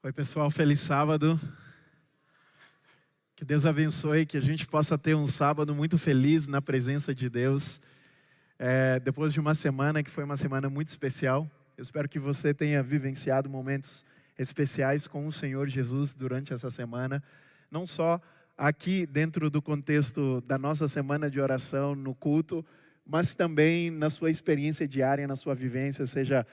Oi, pessoal, feliz sábado. Que Deus abençoe, que a gente possa ter um sábado muito feliz na presença de Deus. Depois de uma semana que foi uma semana muito especial, eu espero que você tenha vivenciado momentos especiais com o Senhor Jesus durante essa semana. Não só aqui dentro do contexto da nossa semana de oração no culto, mas também na sua experiência diária, na sua vivência, seja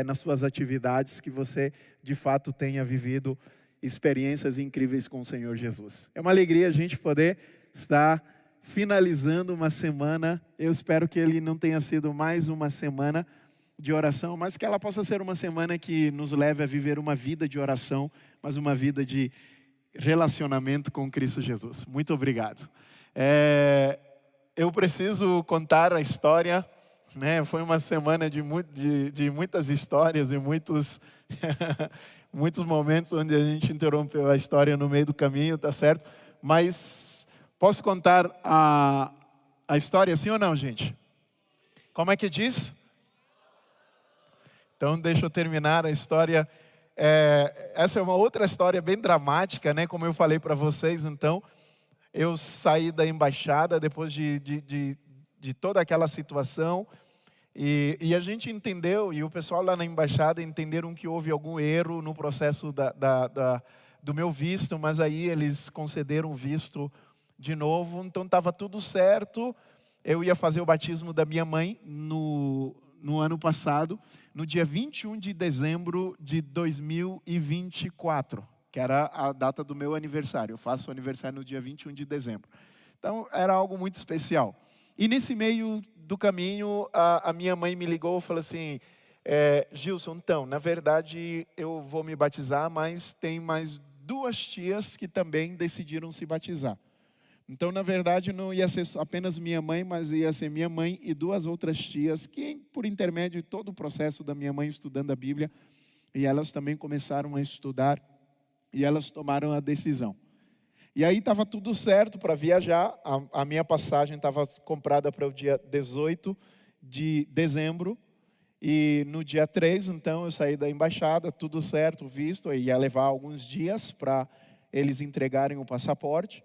nas suas atividades, que você de fato tenha vivido experiências incríveis com o Senhor Jesus. É uma alegria a gente poder estar finalizando uma semana. Eu espero que ele não tenha sido mais uma semana de oração, mas que ela possa ser uma semana que nos leve a viver uma vida de oração, mas uma vida de relacionamento com Cristo Jesus. Muito obrigado. Eu preciso contar a história, né? Foi uma semana de muitas histórias e muitos muitos momentos onde a gente interrompeu a história no meio do caminho, tá certo? Mas posso contar a história, sim ou não, gente? Como é que diz? Então deixa eu terminar a história. Essa é uma outra história bem dramática, né? Como eu falei para vocês, então eu saí da embaixada depois de toda aquela situação. E a gente entendeu, e o pessoal lá na embaixada entenderam que houve algum erro no processo do meu visto, mas aí eles concederam o visto de novo, então estava tudo certo. Eu ia fazer o batismo da minha mãe no ano passado, no dia 21 de dezembro de 2024, que era a data do meu aniversário. Eu faço o aniversário no dia 21 de dezembro. Então era algo muito especial. E nesse meio do caminho, a minha mãe me ligou e falou assim: Gilson, então, na verdade eu vou me batizar, mas tem mais duas tias que também decidiram se batizar. Então, na verdade, não ia ser apenas minha mãe, mas ia ser minha mãe e duas outras tias, que por intermédio de todo o processo da minha mãe estudando a Bíblia, e elas também começaram a estudar, e elas tomaram a decisão. E aí estava tudo certo para viajar, a minha passagem estava comprada para o dia 18 de dezembro, e no dia 3, então, eu saí da embaixada, tudo certo, visto, ia levar alguns dias para eles entregarem o passaporte,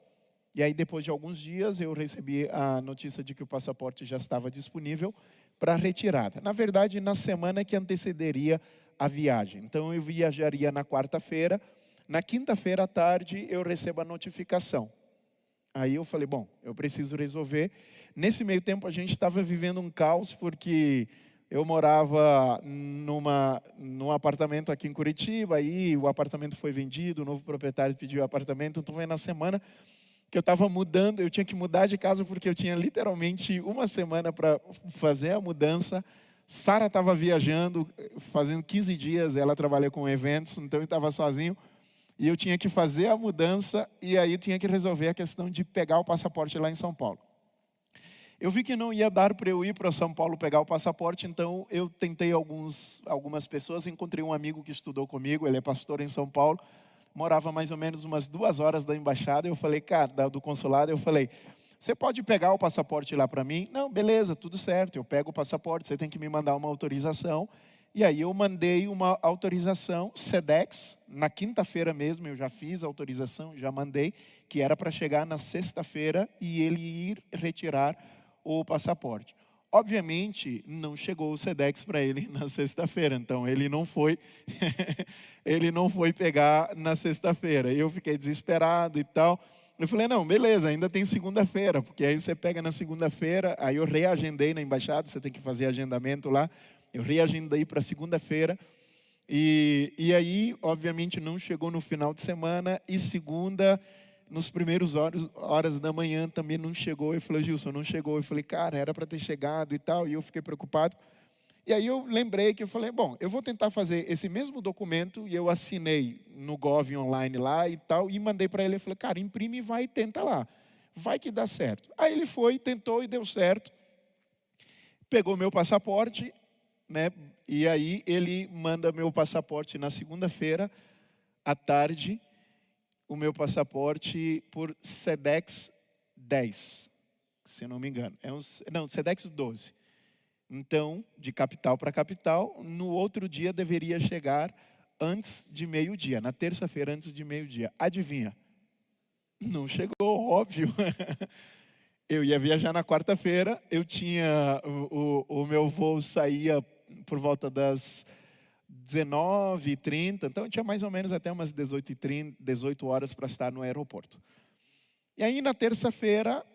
e aí depois de alguns dias eu recebi a notícia de que o passaporte já estava disponível para retirada. Na verdade, na semana que antecederia a viagem. Então eu viajaria na quarta-feira. Na quinta-feira à tarde eu recebo a notificação. Aí eu falei, bom, eu preciso resolver. Nesse meio tempo a gente estava vivendo um caos, porque eu morava num apartamento aqui em Curitiba, aí o apartamento foi vendido, o novo proprietário pediu o apartamento, então foi na semana que eu estava mudando, eu tinha que mudar de casa porque eu tinha literalmente uma semana para fazer a mudança. Sara estava viajando, fazendo 15 dias, ela trabalha com eventos, então eu estava sozinho. E eu tinha que fazer a mudança e aí tinha que resolver a questão de pegar o passaporte lá em São Paulo. Eu vi que não ia dar para eu ir para São Paulo pegar o passaporte, então eu tentei algumas pessoas, encontrei um amigo que estudou comigo, ele é pastor em São Paulo, morava mais ou menos umas 2 horas da embaixada. Eu falei, cara, do consulado, eu falei, você pode pegar o passaporte lá para mim? Não, beleza, tudo certo, eu pego o passaporte, você tem que me mandar uma autorização. E aí eu mandei uma autorização SEDEX, na quinta-feira mesmo, eu já fiz a autorização, já mandei, que era para chegar na sexta-feira e ele ir retirar o passaporte. Obviamente, não chegou o SEDEX para ele na sexta-feira, então ele não foi, ele não foi pegar na sexta-feira. Eu fiquei desesperado e tal. Eu falei, não, beleza, ainda tem segunda-feira, porque aí você pega na segunda-feira. Aí eu reagendei na embaixada, você tem que fazer agendamento lá. Eu reagendei para segunda-feira. E aí, obviamente, não chegou no final de semana. E segunda, nos primeiros horas da manhã também não chegou. Eu falei, Gilson, não chegou. Eu falei, cara, era para ter chegado e tal. E eu fiquei preocupado. E aí eu lembrei que eu falei, bom, eu vou tentar fazer esse mesmo documento. E eu assinei no Gov online lá e tal. E mandei para ele. Eu falei, cara, imprime e vai e tenta lá. Vai que dá certo. Aí ele foi, tentou e deu certo. Pegou meu passaporte, né? E aí ele manda meu passaporte na segunda-feira à tarde, o meu passaporte por SEDEX 10, se não me engano. Não, SEDEX 12. Então, de capital para capital, no outro dia deveria chegar antes de meio-dia, na terça-feira antes de meio-dia. Adivinha? Não chegou, óbvio. Eu ia viajar na quarta-feira, eu tinha, o meu voo saía por volta das 19h30, então eu tinha mais ou menos até umas 18h30, 18 horas para estar no aeroporto. E aí na terça-feira,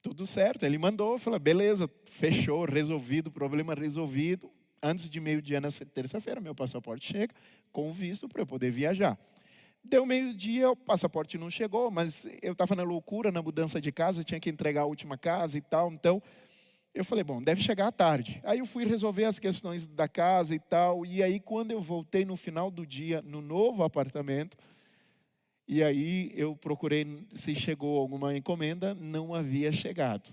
tudo certo, ele mandou, eu falei, beleza, fechou, resolvido, problema resolvido. Antes de meio-dia na terça-feira, meu passaporte chega com visto para eu poder viajar. Deu meio-dia, o passaporte não chegou, mas eu estava na loucura, na mudança de casa, tinha que entregar a última casa e tal, então eu falei, bom, deve chegar à tarde. Aí eu fui resolver as questões da casa e tal, e aí quando eu voltei no final do dia, no novo apartamento, e aí eu procurei se chegou alguma encomenda, não havia chegado.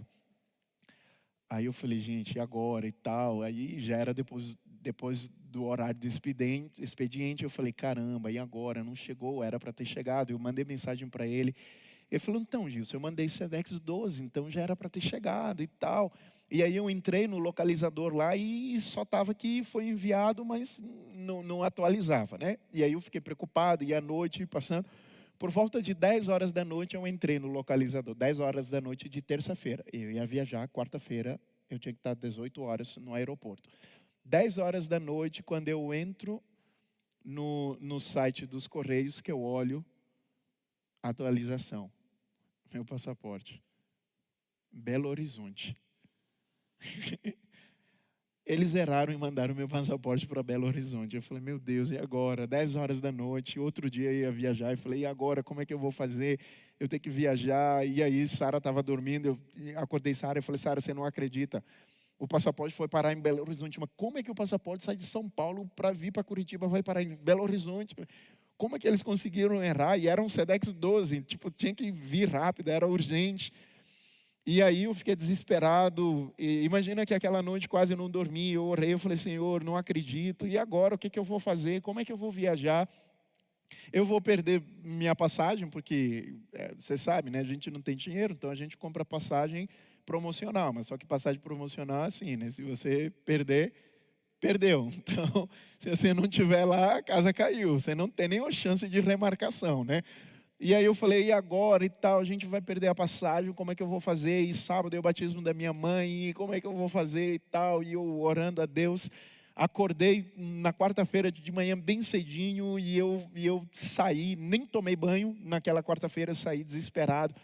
Aí eu falei, gente, e agora e tal? Aí já era depois do horário do expediente, eu falei, caramba, e agora? Não chegou, era para ter chegado. Eu mandei mensagem para ele. Ele falou, então, Gilson, eu mandei Sedex 12, então já era para ter chegado e tal. E aí eu entrei no localizador lá e só estava que foi enviado, mas não atualizava, né? E aí eu fiquei preocupado, e à noite passando. Por volta de 10 horas da noite eu entrei no localizador, 10 horas da noite de terça-feira. Eu ia viajar quarta-feira, eu tinha que estar 18 horas no aeroporto. 10 horas da noite, quando eu entro no site dos Correios, que eu olho, atualização, meu passaporte, Belo Horizonte. Eles erraram e mandaram meu passaporte para Belo Horizonte. Eu falei, meu Deus, e agora? 10 horas da noite, outro dia eu ia viajar. Eu falei, e agora? Como é que eu vou fazer? Eu tenho que viajar. E aí, Sara estava dormindo. Eu acordei Sara e falei, Sara, você não acredita? O passaporte foi parar em Belo Horizonte. Mas como é que o passaporte sai de São Paulo para vir para Curitiba, vai parar em Belo Horizonte? Como é que eles conseguiram errar? E era um Sedex 12, tipo, tinha que vir rápido, era urgente. E aí eu fiquei desesperado. E imagina que aquela noite quase não dormi. Eu orei, eu falei, Senhor, não acredito. E agora, o que que eu vou fazer? Como é que eu vou viajar? Eu vou perder minha passagem, porque você sabe, né? A gente não tem dinheiro, então a gente compra passagem promocional. Mas só que passagem promocional é assim, né? Se você perder, perdeu. Então, se você não tiver lá, a casa caiu. Você não tem nenhuma chance de remarcação, né? E aí eu falei, e agora e tal, a gente vai perder a passagem, como é que eu vou fazer? E sábado é o batismo da minha mãe, e como é que eu vou fazer e tal? E eu orando a Deus, acordei na quarta-feira de manhã bem cedinho, e eu saí, nem tomei banho naquela quarta-feira, saí desesperado.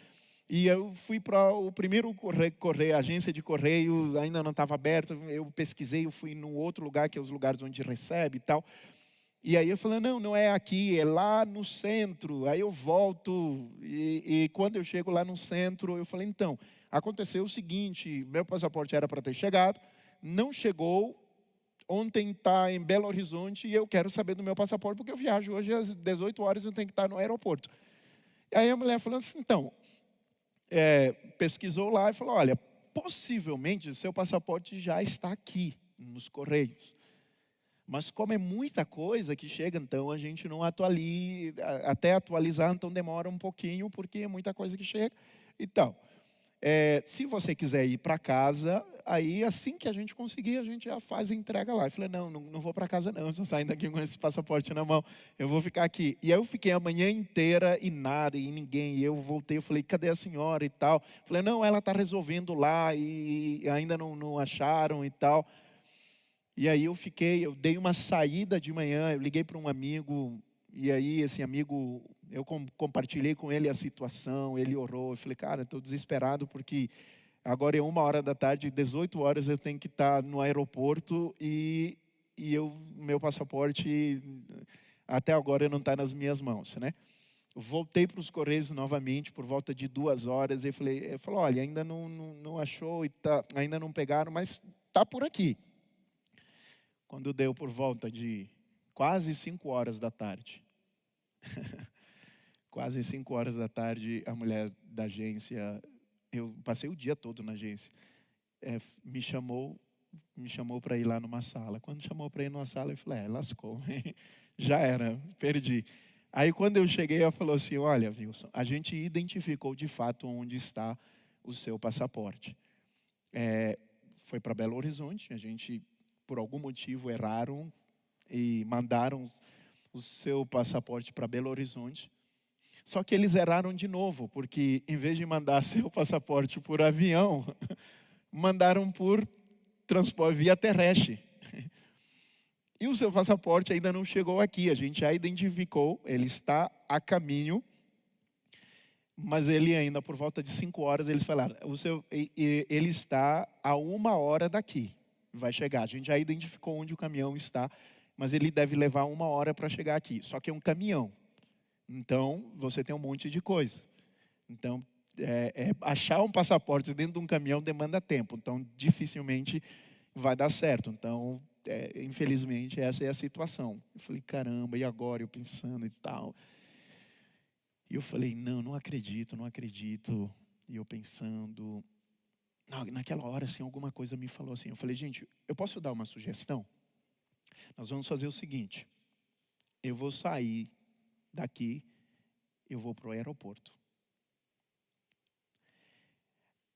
E eu fui para o primeiro correio, a agência de correio, ainda não estava aberta, eu pesquisei, eu fui num outro lugar, que é os lugares onde recebe e tal. E aí eu falei, não é aqui, é lá no centro. Aí eu volto, e quando eu chego lá no centro, eu falei, então, aconteceu o seguinte, meu passaporte era para ter chegado, não chegou, ontem está em Belo Horizonte e eu quero saber do meu passaporte, porque eu viajo hoje às 18 horas, eu tenho que estar no aeroporto. E aí a mulher falou assim, então, pesquisou lá e falou, olha, possivelmente o seu passaporte já está aqui, nos Correios. Mas como é muita coisa que chega, então a gente não atualiza, até atualizar, então demora um pouquinho, porque é muita coisa que chega. Então, se você quiser ir para casa, aí assim que a gente conseguir, a gente já faz a entrega lá. Eu falei, não vou para casa não, estou saindo daqui com esse passaporte na mão, eu vou ficar aqui. E aí eu fiquei a manhã inteira e nada, e ninguém. E eu voltei, eu falei, cadê a senhora e tal? Eu falei, não, ela está resolvendo lá e ainda não acharam e tal. E aí eu dei uma saída de manhã, eu liguei para um amigo, e aí esse amigo, eu compartilhei com ele a situação, ele orou, eu falei, cara, estou desesperado porque agora é 1 hora da tarde, 18 horas eu tenho que estar no aeroporto meu passaporte até agora não está nas minhas mãos, né? Voltei para os Correios novamente por volta de 2 horas, e ele falou, olha, ainda não achou, ainda não pegaram, mas está por aqui. Quando deu por volta de quase 5 horas da tarde, quase 5 horas da tarde, a mulher da agência, eu passei o dia todo na agência, me chamou para ir lá numa sala. Quando chamou para ir numa sala, eu falei, lascou, já era, perdi. Aí quando eu cheguei, ela falou assim, olha, Wilson, a gente identificou de fato onde está o seu passaporte. Foi para Belo Horizonte, a gente, por algum motivo, erraram e mandaram o seu passaporte para Belo Horizonte. Só que eles erraram de novo, porque em vez de mandar seu passaporte por avião, mandaram por transporte via terrestre. E o seu passaporte ainda não chegou aqui. A gente já identificou, ele está a caminho, mas ele ainda, por volta de 5 horas, eles falaram, ele está a 1 hora daqui, vai chegar. A gente já identificou onde o caminhão está, mas ele deve levar 1 hora para chegar aqui. Só que é um caminhão. Então, você tem um monte de coisa. Então, achar um passaporte dentro de um caminhão demanda tempo. Então, dificilmente vai dar certo. Então, infelizmente, essa é a situação. Eu falei, caramba, e agora? Eu pensando e tal. E eu falei, não acredito, não acredito. E eu pensando. Naquela hora, assim, alguma coisa me falou assim. Eu falei, gente, eu posso dar uma sugestão? Nós vamos fazer o seguinte. Eu vou sair daqui, eu vou para o aeroporto.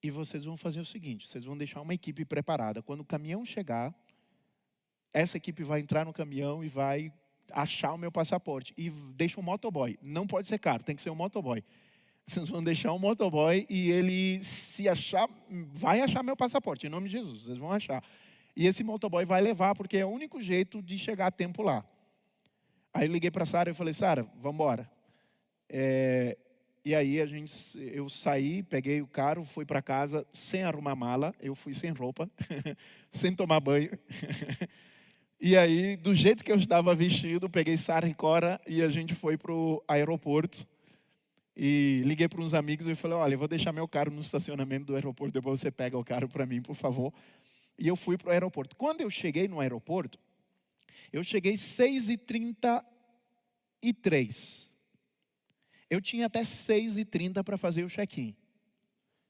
E vocês vão fazer o seguinte, vocês vão deixar uma equipe preparada. Quando o caminhão chegar, essa equipe vai entrar no caminhão e vai achar o meu passaporte. E deixa um motoboy. Não pode ser caro, tem que ser um motoboy. Vocês vão deixar um motoboy e ele, se achar, vai achar meu passaporte. Em nome de Jesus, vocês vão achar. E esse motoboy vai levar, porque é o único jeito de chegar a tempo lá. Aí eu liguei para a Sara e falei, Sara, vamos embora. E aí eu saí, peguei o carro, fui para casa sem arrumar mala. Eu fui sem roupa, sem tomar banho. E aí, do jeito que eu estava vestido, peguei Sara e Cora e a gente foi para o aeroporto. E liguei para uns amigos e falei, olha, eu vou deixar meu carro no estacionamento do aeroporto, depois você pega o carro para mim, por favor. E eu fui para o aeroporto. Quando eu cheguei no aeroporto, eu cheguei 6h33. Eu tinha até 6h30 para fazer o check-in.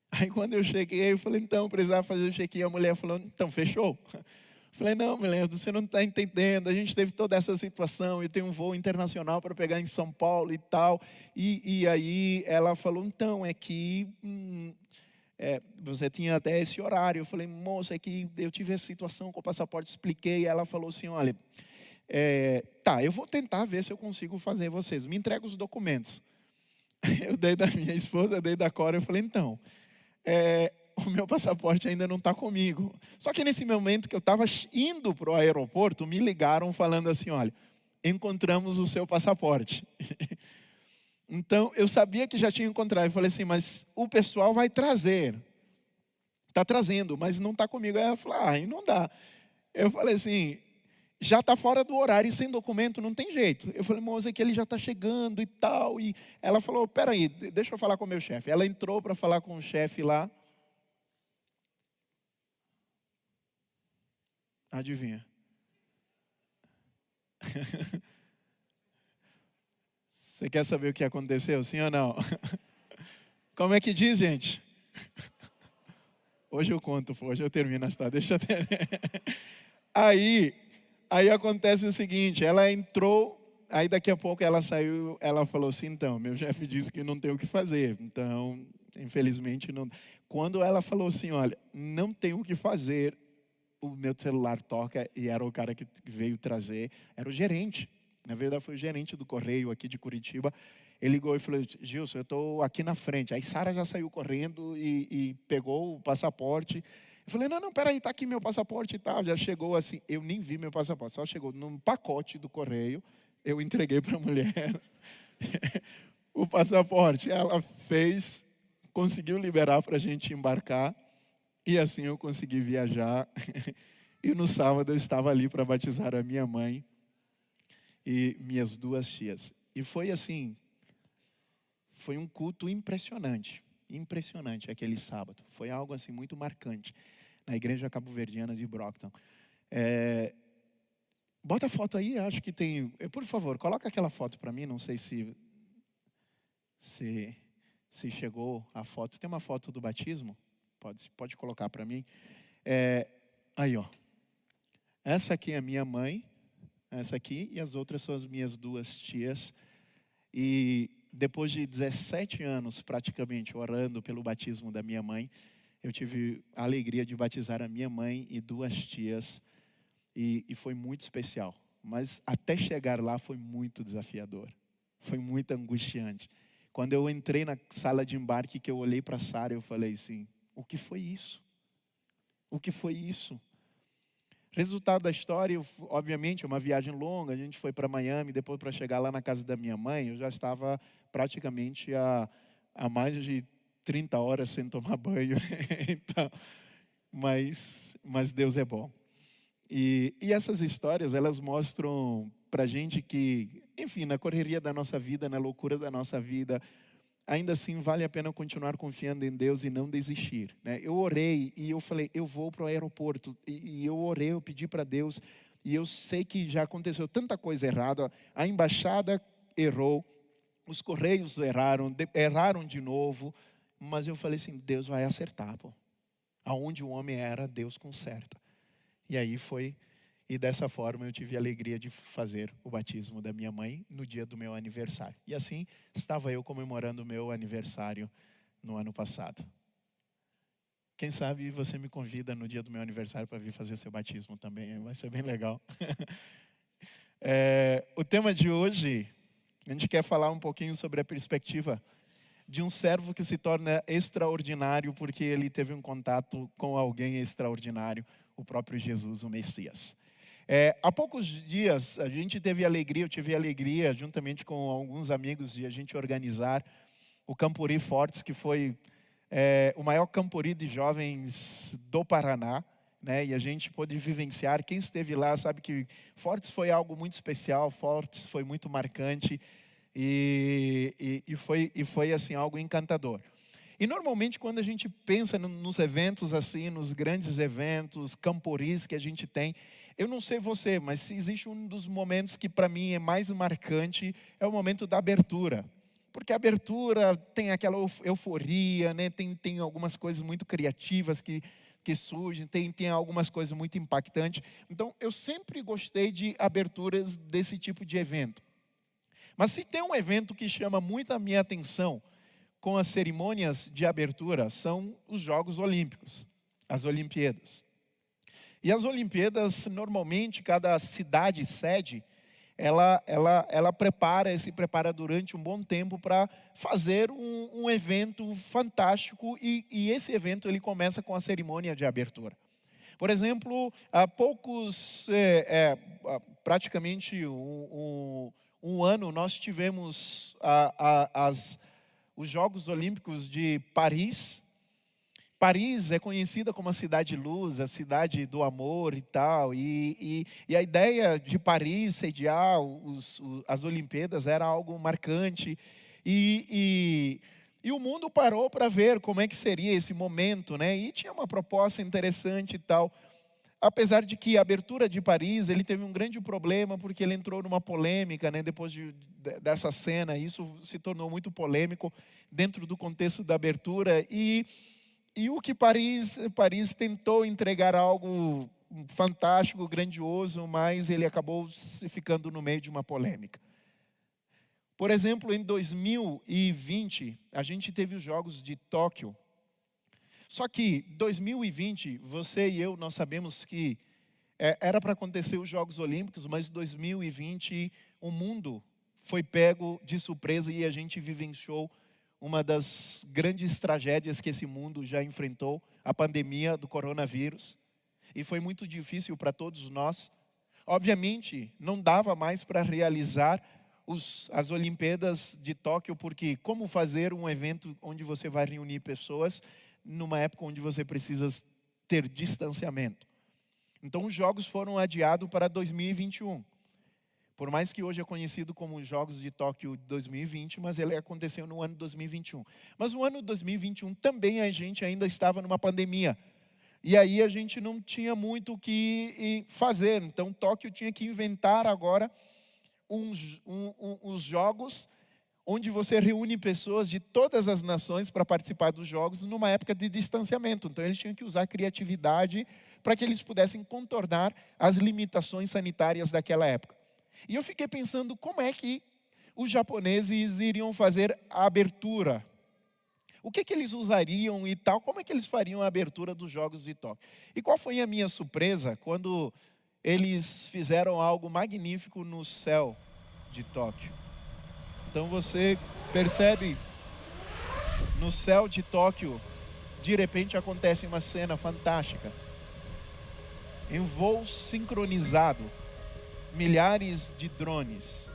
Aí quando eu cheguei, eu falei, então, precisava fazer o check-in. A mulher falou, então, fechou? Eu falei, não, mulher, você não está entendendo. A gente teve toda essa situação. Eu tenho um voo internacional para pegar em São Paulo e tal. E aí ela falou, então, é que você tinha até esse horário. Eu falei, moça, é que eu tive essa situação com o passaporte, expliquei. E ela falou assim, olha, tá, eu vou tentar ver se eu consigo fazer vocês. Me entrega os documentos. Eu dei da minha esposa, dei da Cora, eu falei, então, o meu passaporte ainda não está comigo. Só que nesse momento que eu estava indo para o aeroporto, me ligaram falando assim, olha, encontramos o seu passaporte. Então, eu sabia que já tinha encontrado. Eu falei assim, mas o pessoal vai trazer. Está trazendo, mas não está comigo. Aí ela falou, aí não dá. Eu falei assim, já está fora do horário e sem documento, não tem jeito. Eu falei, moça, é que ele já está chegando e tal. E ela falou, peraí, deixa eu falar com o meu chefe. Ela entrou para falar com o chefe lá. Adivinha? Você quer saber o que aconteceu, sim ou não? Como é que diz, gente? Hoje eu conto, hoje eu termino a história, deixa eu ter. Aí acontece o seguinte, ela entrou, aí daqui a pouco ela saiu, ela falou assim, então, meu chefe disse que não tem o que fazer, então, infelizmente, não. Quando ela falou assim, olha, não tem o que fazer, o meu celular toca, e era o cara que veio trazer, era o gerente. Na verdade, foi o gerente do correio aqui de Curitiba. Ele ligou e falou, Gilson, eu estou aqui na frente. Aí Sara já saiu correndo e pegou o passaporte. Eu falei, não, peraí, está aqui meu passaporte e tal. Já chegou assim, eu nem vi meu passaporte, só chegou num pacote do correio. Eu entreguei para a mulher o passaporte. Ela fez, conseguiu liberar para a gente embarcar. E assim eu consegui viajar. E no sábado eu estava ali para batizar a minha mãe e minhas 2 tias. E foi assim, foi um culto impressionante aquele sábado. Foi algo assim muito marcante na igreja cabo-verdiana de Brockton. Bota a foto aí, acho que tem. Por favor, coloca aquela foto para mim, não sei se chegou a foto. Tem uma foto do batismo? Pode colocar para mim. Aí, ó. Essa aqui é a minha mãe. Essa aqui, e as outras são as minhas 2 tias. E depois de 17 anos, praticamente, orando pelo batismo da minha mãe, eu tive a alegria de batizar a minha mãe e 2 tias. E foi muito especial. mas até chegar lá foi muito desafiador, foi muito angustiante. Quando eu entrei na sala de embarque, que eu olhei para a Sara, eu falei assim, o que foi isso? O que foi isso? Resultado da história, obviamente, é uma viagem longa, a gente foi para Miami, depois para chegar lá na casa da minha mãe, eu já estava praticamente há mais de 30 horas sem tomar banho. Então, mas Deus é bom. E essas histórias, elas mostram para a gente que, enfim, na correria da nossa vida, na loucura da nossa vida, ainda assim vale a pena continuar confiando em Deus e não desistir, né? Eu orei e eu falei, eu vou para o aeroporto. E eu orei, eu pedi para Deus. E eu sei que já aconteceu tanta coisa errada. A embaixada errou, os correios erraram de novo. Mas eu falei assim, Deus vai acertar, pô. Aonde o homem era, Deus conserta. E aí foi, e dessa forma eu tive a alegria de fazer o batismo da minha mãe no dia do meu aniversário. E assim estava eu comemorando o meu aniversário no ano passado. Quem sabe você me convida no dia do meu aniversário para vir fazer o seu batismo também, vai ser bem legal. O tema de hoje, a gente quer falar um pouquinho sobre a perspectiva de um servo que se torna extraordinário porque ele teve um contato com alguém extraordinário, o próprio Jesus, o Messias. Há poucos dias a gente teve alegria, eu tive alegria juntamente com alguns amigos de a gente organizar o Campuri Fortes, que foi o maior Campuri de jovens do Paraná, né? E a gente pôde vivenciar. Quem esteve lá sabe que Fortes foi algo muito especial, Fortes foi muito marcante e foi assim algo encantador. E normalmente quando a gente pensa nos eventos assim, nos grandes eventos, camporis que a gente tem, eu não sei você, mas se existe um dos momentos que para mim é mais marcante, é o momento da abertura. Porque a abertura tem aquela euforia, né? Tem algumas coisas muito criativas que surgem, tem algumas coisas muito impactantes. Então eu sempre gostei de aberturas desse tipo de evento. Mas se tem um evento que chama muito a minha atenção, com as cerimônias de abertura, são os Jogos Olímpicos, as Olimpíadas. E as Olimpíadas, normalmente, cada cidade sede, ela se prepara durante um bom tempo para fazer um evento fantástico e esse evento ele começa com a cerimônia de abertura. Por exemplo, há poucos, praticamente um ano, nós tivemos os Jogos Olímpicos de Paris. Paris é conhecida como a cidade de luz, a cidade do amor e tal. E a ideia de Paris sediar as Olimpíadas era algo marcante. E o mundo parou para ver como é que seria esse momento, né? E tinha uma proposta interessante e tal. Apesar de que a abertura de Paris, ele teve um grande problema, porque ele entrou numa polêmica, né, depois dessa cena, isso se tornou muito polêmico dentro do contexto da abertura, e o que Paris tentou entregar algo fantástico, grandioso, mas ele acabou ficando no meio de uma polêmica. Por exemplo, em 2020, a gente teve os Jogos de Tóquio. Só que 2020, você e eu, nós sabemos que era para acontecer os Jogos Olímpicos, mas 2020 o mundo foi pego de surpresa e a gente vivenciou uma das grandes tragédias que esse mundo já enfrentou, a pandemia do coronavírus. E foi muito difícil para todos nós. Obviamente, não dava mais para realizar as Olimpíadas de Tóquio, porque como fazer um evento onde você vai reunir pessoas numa época onde você precisa ter distanciamento. Então os jogos foram adiados para 2021. Por mais que hoje é conhecido como os Jogos de Tóquio 2020, mas ele aconteceu no ano 2021. Mas no ano 2021 também a gente ainda estava numa pandemia. E aí a gente não tinha muito o que fazer. Então Tóquio tinha que inventar agora uns jogos onde você reúne pessoas de todas as nações para participar dos jogos numa época de distanciamento. Então eles tinham que usar a criatividade para que eles pudessem contornar as limitações sanitárias daquela época. E eu fiquei pensando como é que os japoneses iriam fazer a abertura. O que eles usariam e tal, como é que eles fariam a abertura dos Jogos de Tóquio. E qual foi a minha surpresa quando eles fizeram algo magnífico no céu de Tóquio. Então você percebe, no céu de Tóquio, de repente acontece uma cena fantástica. Em voo sincronizado, milhares de drones.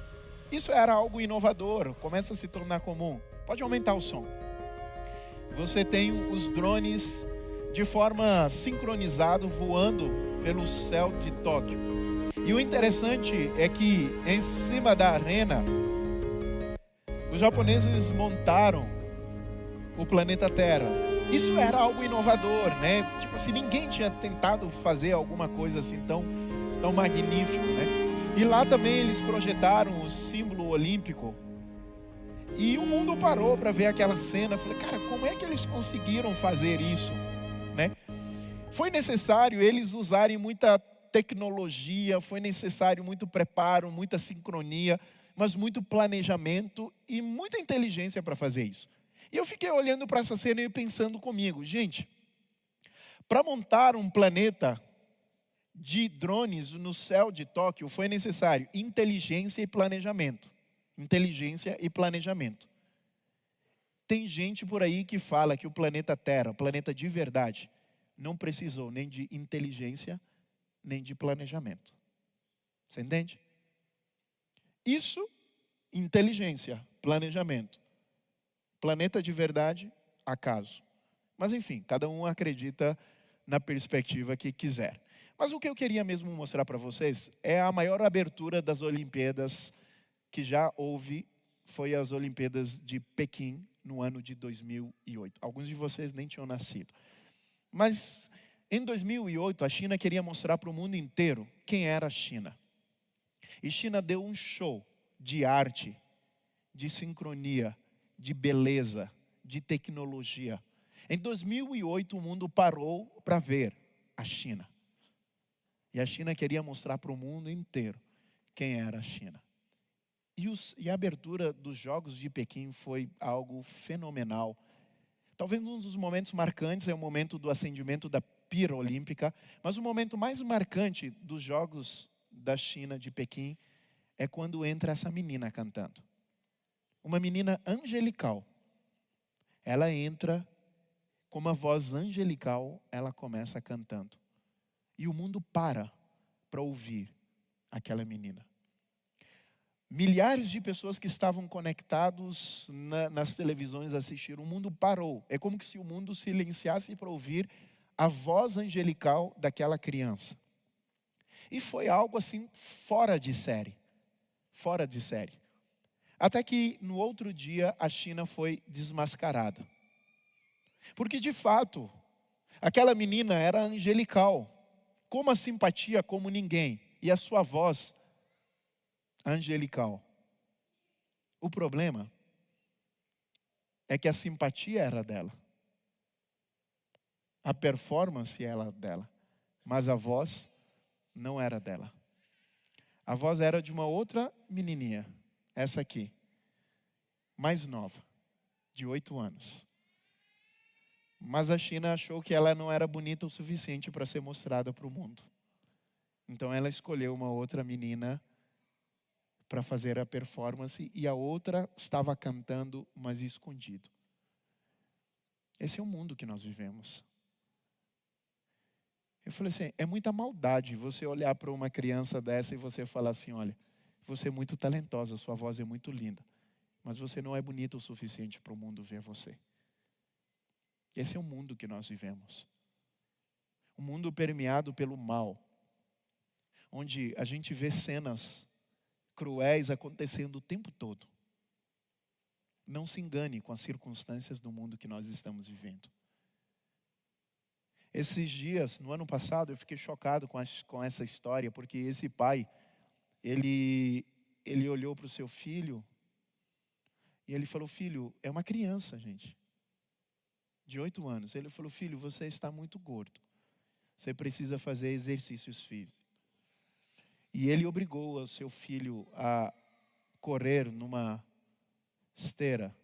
Isso era algo inovador, começa a se tornar comum. Pode aumentar o som. Você tem os drones de forma sincronizada voando pelo céu de Tóquio. E o interessante é que em cima da arena, os japoneses montaram o planeta Terra. Isso era algo inovador, né? Tipo assim, ninguém tinha tentado fazer alguma coisa assim tão magnífico, né? E lá também eles projetaram o símbolo olímpico. E o mundo parou para ver aquela cena. Falei, cara, como é que eles conseguiram fazer isso, né? Foi necessário eles usarem muita tecnologia, foi necessário muito preparo, muita sincronia, mas muito planejamento e muita inteligência para fazer isso. E eu fiquei olhando para essa cena e pensando comigo, gente, para montar um planeta de drones no céu de Tóquio foi necessário inteligência e planejamento. Inteligência e planejamento. Tem gente por aí que fala que o planeta Terra, o planeta de verdade, não precisou nem de inteligência, nem de planejamento. Você entende? Isso, inteligência, planejamento. Planeta de verdade, acaso. Mas enfim, cada um acredita na perspectiva que quiser. Mas o que eu queria mesmo mostrar para vocês é a maior abertura das Olimpíadas que já houve, foi as Olimpíadas de Pequim, no ano de 2008. Alguns de vocês nem tinham nascido. Mas em 2008, a China queria mostrar para o mundo inteiro quem era a China. E China deu um show de arte, de sincronia, de beleza, de tecnologia. Em 2008, o mundo parou para ver a China. E a China queria mostrar para o mundo inteiro quem era a China. E a abertura dos Jogos de Pequim foi algo fenomenal. Talvez um dos momentos marcantes é o momento do acendimento da pira olímpica, mas o momento mais marcante dos Jogos da China de Pequim é quando entra essa menina cantando. Uma menina angelical. Ela entra com uma voz angelical, ela começa cantando. E o mundo para ouvir aquela menina. Milhares de pessoas que estavam conectados nas televisões assistiram. O mundo parou. É como se o mundo silenciasse para ouvir a voz angelical daquela criança. E foi algo assim fora de série. Fora de série. Até que no outro dia a China foi desmascarada. Porque de fato, aquela menina era angelical. Com uma simpatia como ninguém. E a sua voz angelical. O problema é que a simpatia era dela. A performance era dela. Mas a voz não era dela. A voz era de uma outra menininha. Essa aqui. Mais nova. De 8 anos. Mas a China achou que ela não era bonita o suficiente para ser mostrada para o mundo. Então ela escolheu uma outra menina para fazer a performance e a outra estava cantando, mas escondido. Esse é o mundo que nós vivemos. Eu falei assim, é muita maldade você olhar para uma criança dessa e você falar assim, olha, você é muito talentosa, sua voz é muito linda, mas você não é bonita o suficiente para o mundo ver você. Esse é o mundo que nós vivemos. Um mundo permeado pelo mal, onde a gente vê cenas cruéis acontecendo o tempo todo. Não se engane com as circunstâncias do mundo que nós estamos vivendo. Esses dias, no ano passado, eu fiquei chocado com essa história, porque esse pai, ele olhou para o seu filho e ele falou, filho, é uma criança, gente, de 8 anos. Ele falou, filho, você está muito gordo. Você precisa fazer exercícios físicos. E ele obrigou o seu filho a correr numa esteira.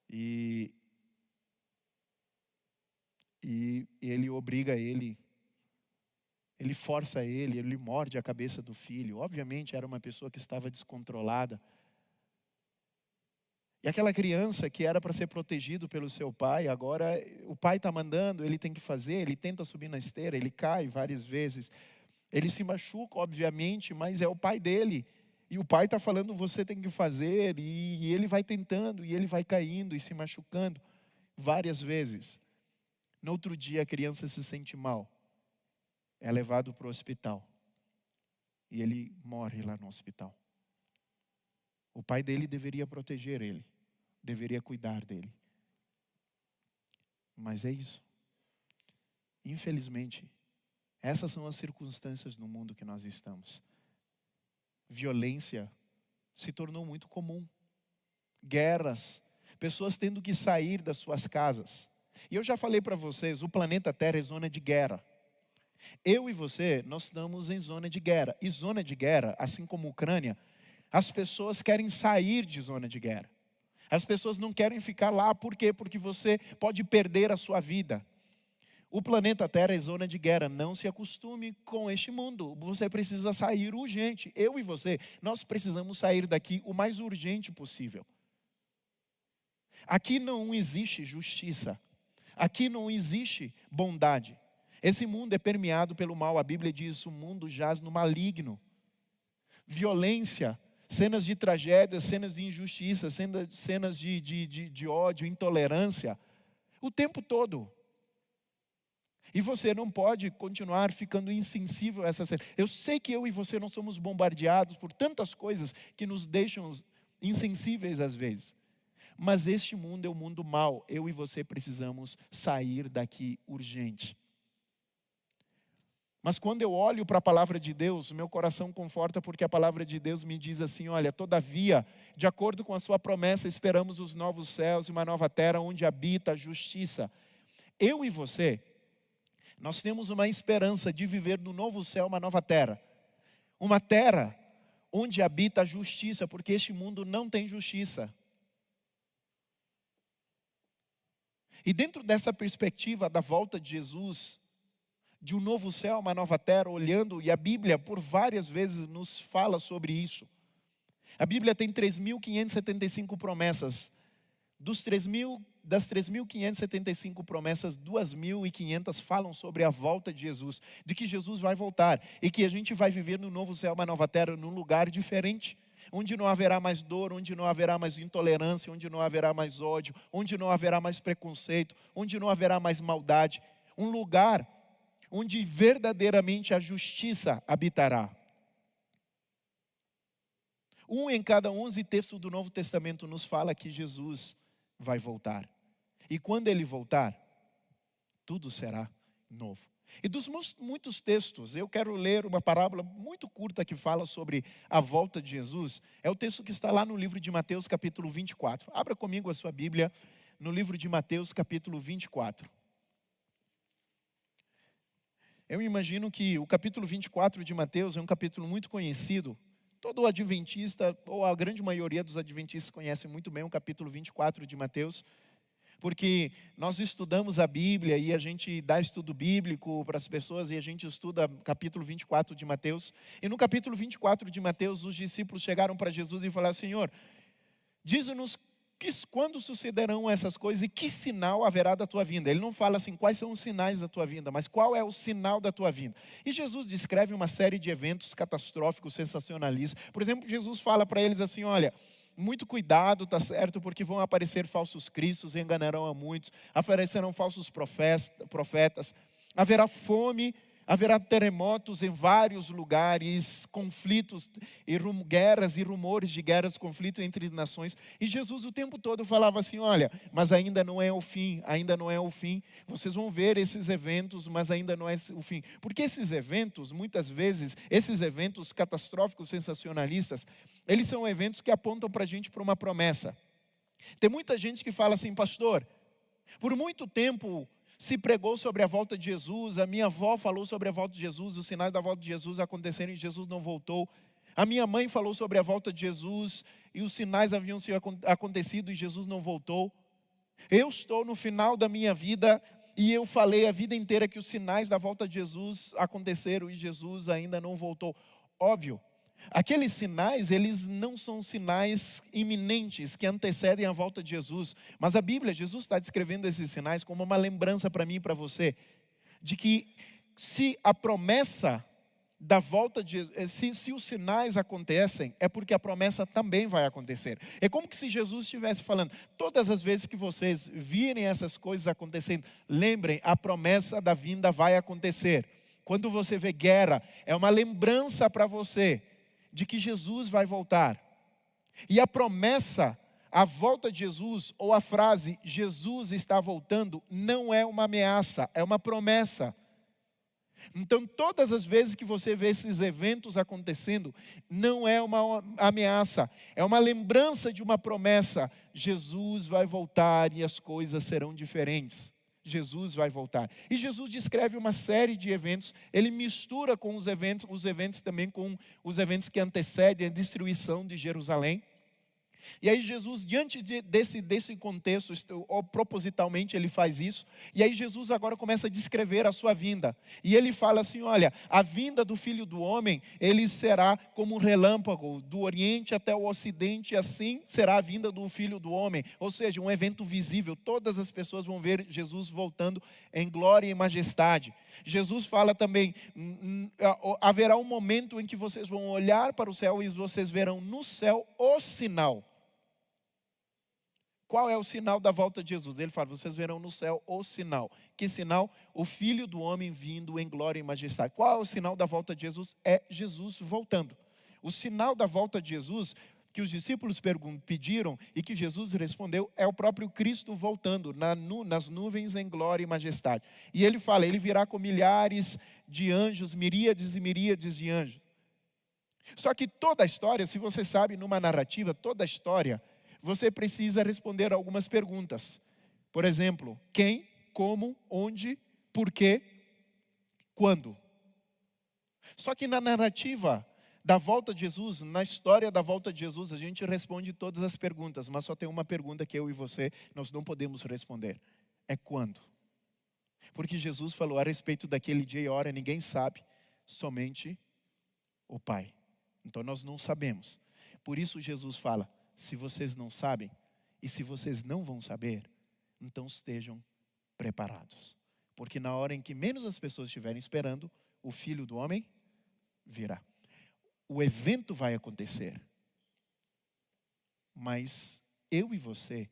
E ele obriga ele Ele força ele morde a cabeça do filho. Obviamente era uma pessoa que estava descontrolada. E aquela criança que era para ser protegido pelo seu pai, agora o pai está mandando, ele tem que fazer, ele tenta subir na esteira, ele cai várias vezes. Ele se machuca, obviamente, mas é o pai dele. E o pai está falando, você tem que fazer, e ele vai tentando, e ele vai caindo e se machucando várias vezes. No outro dia a criança se sente mal. É levado para o hospital. E ele morre lá no hospital. O pai dele deveria proteger ele. Deveria cuidar dele. Mas é isso. Infelizmente, essas são as circunstâncias no mundo que nós estamos. Violência se tornou muito comum. Guerras. Pessoas tendo que sair das suas casas. E eu já falei para vocês, o planeta Terra é zona de guerra. Eu e você, nós estamos em zona de guerra. E zona de guerra, assim como Ucrânia, as pessoas querem sair de zona de guerra. As pessoas não querem ficar lá, por quê? Porque você pode perder a sua vida. O planeta Terra é zona de guerra, não se acostume com este mundo. Você precisa sair urgente. Eu e você, nós precisamos sair daqui o mais urgente possível. Aqui não existe justiça. Aqui não existe bondade. Esse mundo é permeado pelo mal. A Bíblia diz, o mundo jaz no maligno. Violência, cenas de tragédia, cenas de injustiça, cenas de ódio, intolerância. O tempo todo. E você não pode continuar ficando insensível a essa cena. Eu sei que eu e você não somos bombardeados por tantas coisas que nos deixam insensíveis às vezes. Mas este mundo é um mundo mau. Eu e você precisamos sair daqui urgente. Mas quando eu olho para a palavra de Deus, meu coração conforta porque a palavra de Deus me diz assim, olha, todavia, de acordo com a sua promessa, esperamos os novos céus e uma nova terra onde habita a justiça. Eu e você, nós temos uma esperança de viver no novo céu, uma nova terra. Uma terra onde habita a justiça, porque este mundo não tem justiça. E dentro dessa perspectiva da volta de Jesus, de um novo céu, uma nova terra, olhando, e a Bíblia por várias vezes nos fala sobre isso. A Bíblia tem 3.575 promessas. Das 3.575 promessas, 2.500 falam sobre a volta de Jesus, de que Jesus vai voltar e que a gente vai viver no novo céu, uma nova terra, num lugar diferente, onde não haverá mais dor, onde não haverá mais intolerância, onde não haverá mais ódio, onde não haverá mais preconceito, onde não haverá mais maldade. Um lugar onde verdadeiramente a justiça habitará. Em cada 11 textos do Novo Testamento nos fala que Jesus vai voltar. E quando Ele voltar, tudo será novo. E dos muitos textos, eu quero ler uma parábola muito curta que fala sobre a volta de Jesus. É o texto que está lá no livro de Mateus, capítulo 24. Abra comigo a sua Bíblia no livro de Mateus, capítulo 24. Eu imagino que o capítulo 24 de Mateus é um capítulo muito conhecido. Todo adventista, ou a grande maioria dos adventistas conhece muito bem o capítulo 24 de Mateus, porque nós estudamos a Bíblia e a gente dá estudo bíblico para as pessoas e a gente estuda o capítulo 24 de Mateus. E no capítulo 24 de Mateus, os discípulos chegaram para Jesus e falaram, Senhor, diz-nos quando sucederão essas coisas e que sinal haverá da tua vinda? Ele não fala assim, quais são os sinais da tua vinda, mas qual é o sinal da tua vinda? E Jesus descreve uma série de eventos catastróficos, sensacionalistas. Por exemplo, Jesus fala para eles assim, olha, muito cuidado, tá certo, porque vão aparecer falsos cristos, enganarão a muitos, aparecerão falsos profetas, haverá fome, haverá terremotos em vários lugares, conflitos, e guerras e rumores de guerras, conflitos entre nações. E Jesus o tempo todo falava assim, olha, mas ainda não é o fim, ainda não é o fim. Vocês vão ver esses eventos, mas ainda não é o fim. Porque esses eventos, muitas vezes, esses eventos catastróficos, sensacionalistas, eles são eventos que apontam para a gente para uma promessa. Tem muita gente que fala assim, pastor, por muito tempo se pregou sobre a volta de Jesus, a minha avó falou sobre a volta de Jesus, os sinais da volta de Jesus aconteceram e Jesus não voltou. A minha mãe falou sobre a volta de Jesus e os sinais haviam acontecido e Jesus não voltou. Eu estou no final da minha vida E eu falei a vida inteira que os sinais da volta de Jesus aconteceram e Jesus ainda não voltou. Óbvio, aqueles sinais, eles não são sinais iminentes que antecedem a volta de Jesus. Mas a Bíblia, Jesus está descrevendo esses sinais como uma lembrança para mim e para você, de que se a promessa da volta de Jesus, se os sinais acontecem, é porque a promessa também vai acontecer. É como que se Jesus estivesse falando: todas as vezes que vocês virem essas coisas acontecendo, lembrem, a promessa da vinda vai acontecer. Quando você vê guerra, é uma lembrança para você de que Jesus vai voltar. E a promessa, a volta de Jesus, ou a frase Jesus está voltando, não é uma ameaça, é uma promessa. Então, todas as vezes que você vê esses eventos acontecendo, não é uma ameaça, é uma lembrança de uma promessa. Jesus vai voltar e as coisas serão diferentes. Jesus vai voltar. E Jesus descreve uma série de eventos, ele mistura com os eventos também com os eventos que antecedem a destruição de Jerusalém. E aí Jesus, diante desse contexto, propositalmente ele faz isso. E aí Jesus agora começa a descrever a sua vinda. E ele fala assim: olha, a vinda do Filho do Homem, ele será como um relâmpago, do Oriente até o Ocidente, assim será a vinda do Filho do Homem. Ou seja, um evento visível, todas as pessoas vão ver Jesus voltando em glória e majestade. Jesus fala também: haverá um momento em que vocês vão olhar para o céu e vocês verão no céu o sinal. Qual é o sinal da volta de Jesus? Ele fala: vocês verão no céu o sinal. Que sinal? O Filho do Homem vindo em glória e majestade. Qual é o sinal da volta de Jesus? É Jesus voltando. O sinal da volta de Jesus, que os discípulos pediram e que Jesus respondeu, é o próprio Cristo voltando nas nuvens em glória e majestade. E ele fala: ele virá com milhares de anjos, miríades e miríades de anjos. Só que toda a história, se você sabe, numa narrativa, toda a história, você precisa responder algumas perguntas. Por exemplo, quem, como, onde, porquê, quando. Só que na narrativa da volta de Jesus, na história da volta de Jesus, a gente responde todas as perguntas, mas só tem uma pergunta que eu e você, nós não podemos responder. É quando. Porque Jesus falou a respeito daquele dia e hora, ninguém sabe, somente o Pai. Então nós não sabemos. Por isso Jesus fala: se vocês não sabem, e se vocês não vão saber, então estejam preparados. Porque na hora em que menos as pessoas estiverem esperando, o Filho do Homem virá. O evento vai acontecer. Mas eu e você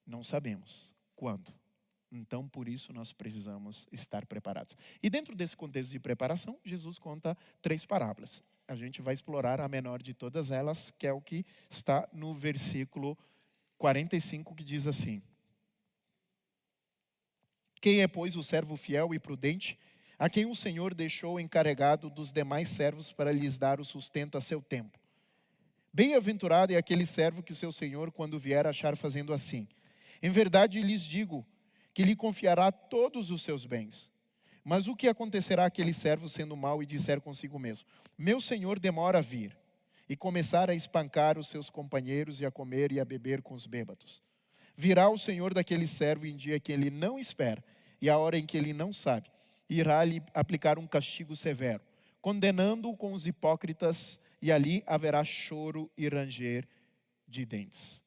não sabemos quando. Então, por isso, nós precisamos estar preparados. E dentro desse contexto de preparação, Jesus conta 3 parábolas. A gente vai explorar a menor de todas elas, que é o que está no versículo 45, que diz assim: quem é, pois, o servo fiel e prudente, a quem o Senhor deixou encarregado dos demais servos para lhes dar o sustento a seu tempo? Bem-aventurado é aquele servo que o seu Senhor, quando vier, achar fazendo assim. Em verdade lhes digo que lhe confiará todos os seus bens. Mas o que acontecerá àquele servo sendo mau e disser consigo mesmo: meu senhor demora a vir, e começar a espancar os seus companheiros e a comer e a beber com os bêbados? Virá o senhor daquele servo em dia que ele não espera, e a hora em que ele não sabe, irá-lhe aplicar um castigo severo, condenando-o com os hipócritas, e ali haverá choro e ranger de dentes.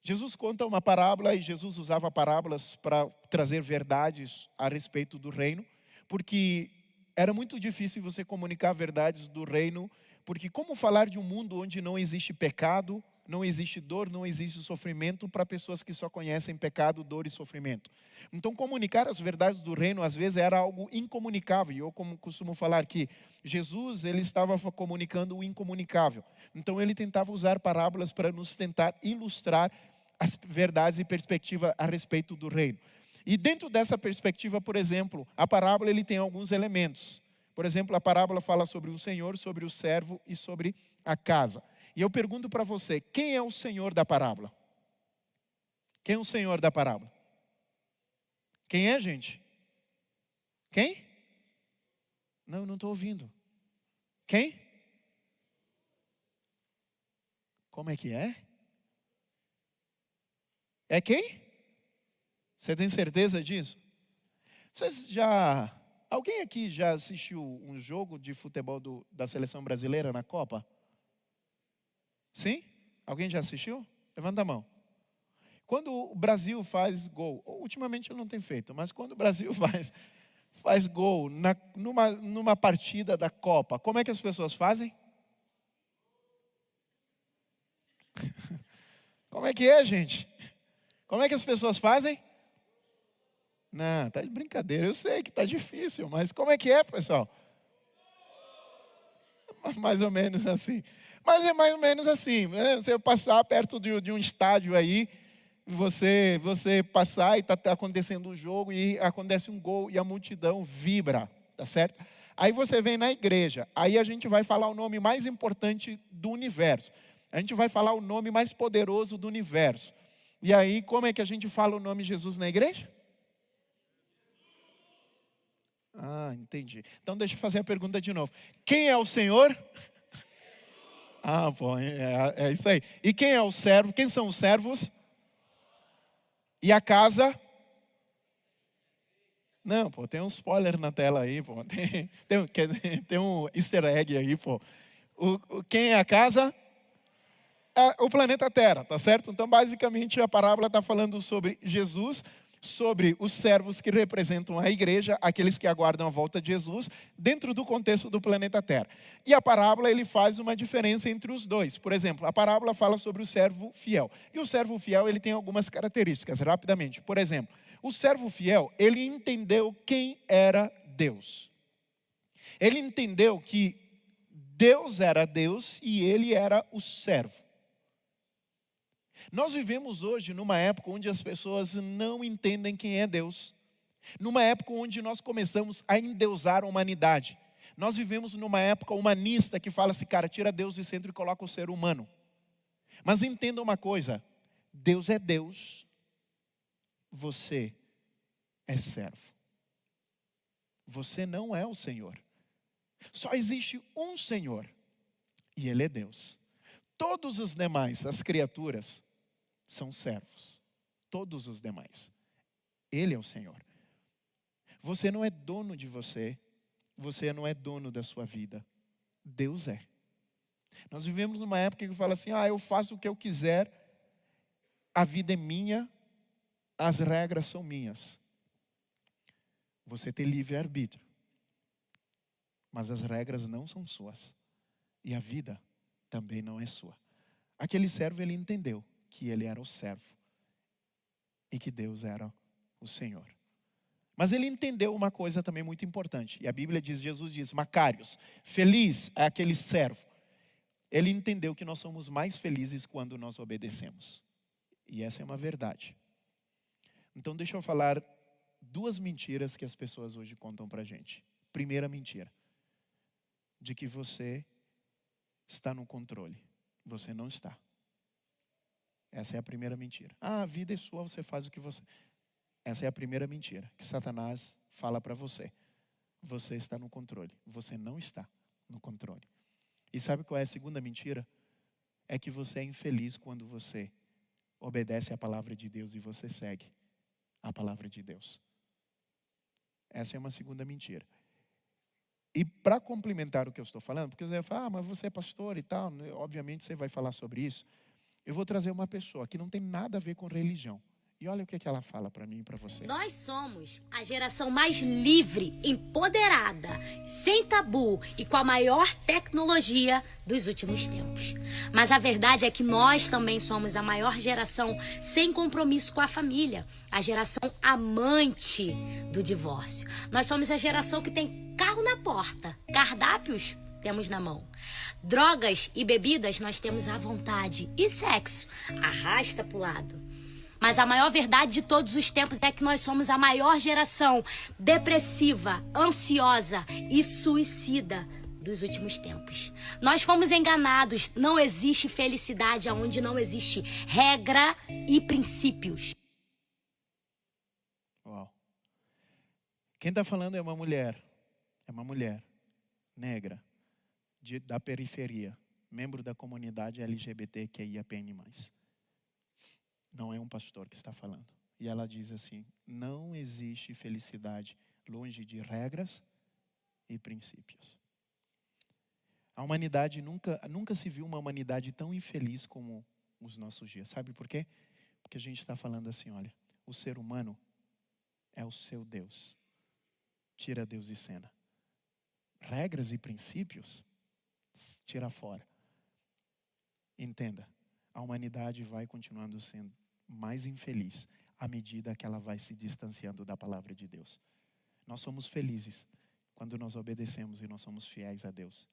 Jesus conta uma parábola, e Jesus usava parábolas para trazer verdades a respeito do reino, porque era muito difícil você comunicar verdades do reino, porque como falar de um mundo onde não existe pecado, não existe dor, não existe sofrimento para pessoas que só conhecem pecado, dor e sofrimento. Então comunicar as verdades do reino às vezes era algo incomunicável. Eu costumo falar que Jesus, ele estava comunicando o incomunicável. Então ele tentava usar parábolas para nos tentar ilustrar as verdades e perspectiva a respeito do reino. E dentro dessa perspectiva, por exemplo, a parábola ele tem alguns elementos. Por exemplo, a parábola fala sobre o Senhor, sobre o servo e sobre a casa. E eu pergunto para você, quem é o Senhor da parábola? Quem é o Senhor da parábola? Quem é, gente? Quem? Não estou ouvindo. Quem? Como é que é? É quem? Você tem certeza disso? Alguém aqui já assistiu um jogo de futebol da seleção brasileira na Copa? Sim? Alguém já assistiu? Levanta a mão. Quando o Brasil faz gol, ultimamente eu não tenho feito, mas quando o Brasil faz gol numa partida da Copa, como é que as pessoas fazem? Como é que é, gente? Como é que as pessoas fazem? Não, tá de brincadeira. Eu sei que tá difícil, mas como é que é, pessoal? Mais ou menos assim. Mas é mais ou menos assim. Você passar perto de um estádio aí, você passar e está acontecendo um jogo e acontece um gol e a multidão vibra, tá certo? Aí você vem na igreja, aí a gente vai falar o nome mais importante do universo. A gente vai falar o nome mais poderoso do universo. E aí, como é que a gente fala o nome de Jesus na igreja? Ah, entendi. Então deixa eu fazer a pergunta de novo. Quem é o Senhor? Ah, pô, é isso aí. E quem é o servo? Quem são os servos? E a casa? Não, pô, tem um spoiler na tela aí, pô. Tem um easter egg aí, pô. Quem é a casa? É o planeta Terra, tá certo? Então, basicamente, a parábola está falando sobre Jesus, sobre os servos que representam a igreja, aqueles que aguardam a volta de Jesus, dentro do contexto do planeta Terra. E a parábola, ele faz uma diferença entre os dois. Por exemplo, a parábola fala sobre o servo fiel. E o servo fiel, ele tem algumas características, rapidamente. Por exemplo, o servo fiel, ele entendeu quem era Deus. Ele entendeu que Deus era Deus e ele era o servo. Nós vivemos hoje numa época onde as pessoas não entendem quem é Deus. Numa época onde nós começamos a endeusar a humanidade. Nós vivemos numa época humanista que fala assim, cara, tira Deus de centro e coloca o ser humano. Mas entenda uma coisa, Deus é Deus, você é servo. Você não é o Senhor. Só existe um Senhor e Ele é Deus. Todos os demais, as criaturas, são servos. Todos os demais. Ele é o Senhor. Você não é dono de você. Você não é dono da sua vida. Deus é. Nós vivemos numa época que fala assim, eu faço o que eu quiser, a vida é minha, as regras são minhas. Você tem livre-arbítrio. Mas as regras não são suas. E a vida também não é sua. Aquele servo, ele entendeu que ele era o servo. E que Deus era o Senhor. Mas ele entendeu uma coisa também muito importante. E a Bíblia diz, Jesus diz, Macários, feliz é aquele servo. Ele entendeu que nós somos mais felizes quando nós obedecemos. E essa é uma verdade. Então deixa eu falar 2 mentiras que as pessoas hoje contam pra gente. Primeira mentira. De que você está no controle. Você não está. Essa é a primeira mentira. A vida é sua, você faz o que você... Essa é a primeira mentira que Satanás fala para você. Você está no controle. Você não está no controle. E sabe qual é a segunda mentira? É que você é infeliz quando você obedece à palavra de Deus e você segue a palavra de Deus. Essa é uma segunda mentira. E para complementar o que eu estou falando, porque você vai falar, mas você é pastor e tal, obviamente você vai falar sobre isso. Eu vou trazer uma pessoa que não tem nada a ver com religião. E olha o que ela fala para mim e para você. Nós somos a geração mais livre, empoderada, sem tabu e com a maior tecnologia dos últimos tempos. Mas a verdade é que nós também somos a maior geração sem compromisso com a família. A geração amante do divórcio. Nós somos a geração que tem carro na porta, cardápios temos na mão. Drogas e bebidas nós temos à vontade. E sexo, arrasta pro lado. Mas a maior verdade de todos os tempos é que nós somos a maior geração depressiva, ansiosa e suicida dos últimos tempos. Nós fomos enganados. Não existe felicidade onde não existe regra e princípios. Uau. Quem está falando é uma mulher. É uma mulher negra, da periferia, membro da comunidade LGBTQIAPN+. Não é um pastor que está falando. E ela diz assim, não existe felicidade longe de regras e princípios. A humanidade nunca se viu uma humanidade tão infeliz como os nossos dias. Sabe por quê? Porque a gente está falando assim, olha, o ser humano é o seu Deus. Tira Deus de cena. Regras e princípios, tira fora. Entenda, a humanidade vai continuando sendo mais infeliz à medida que ela vai se distanciando da palavra de Deus. Nós somos felizes quando nós obedecemos e nós somos fiéis a Deus.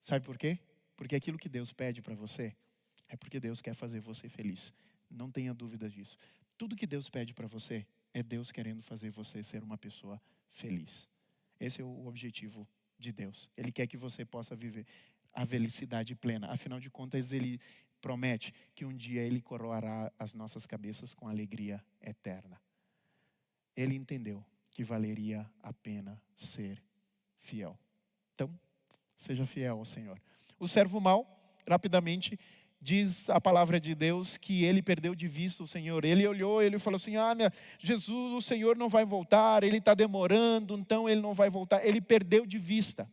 Sabe por quê? Porque aquilo que Deus pede para você é porque Deus quer fazer você feliz. Não tenha dúvida disso. Tudo que Deus pede para você é Deus querendo fazer você ser uma pessoa feliz. Esse é o objetivo de Deus. Ele quer que você possa viver a felicidade plena. Afinal de contas, Ele promete que um dia Ele coroará as nossas cabeças com alegria eterna. Ele entendeu que valeria a pena ser fiel. Então, seja fiel ao Senhor. O servo mau, rapidamente, diz a palavra de Deus que ele perdeu de vista o Senhor. Ele olhou, ele falou assim, Jesus, o Senhor não vai voltar, Ele está demorando, então Ele não vai voltar. Ele perdeu de vista.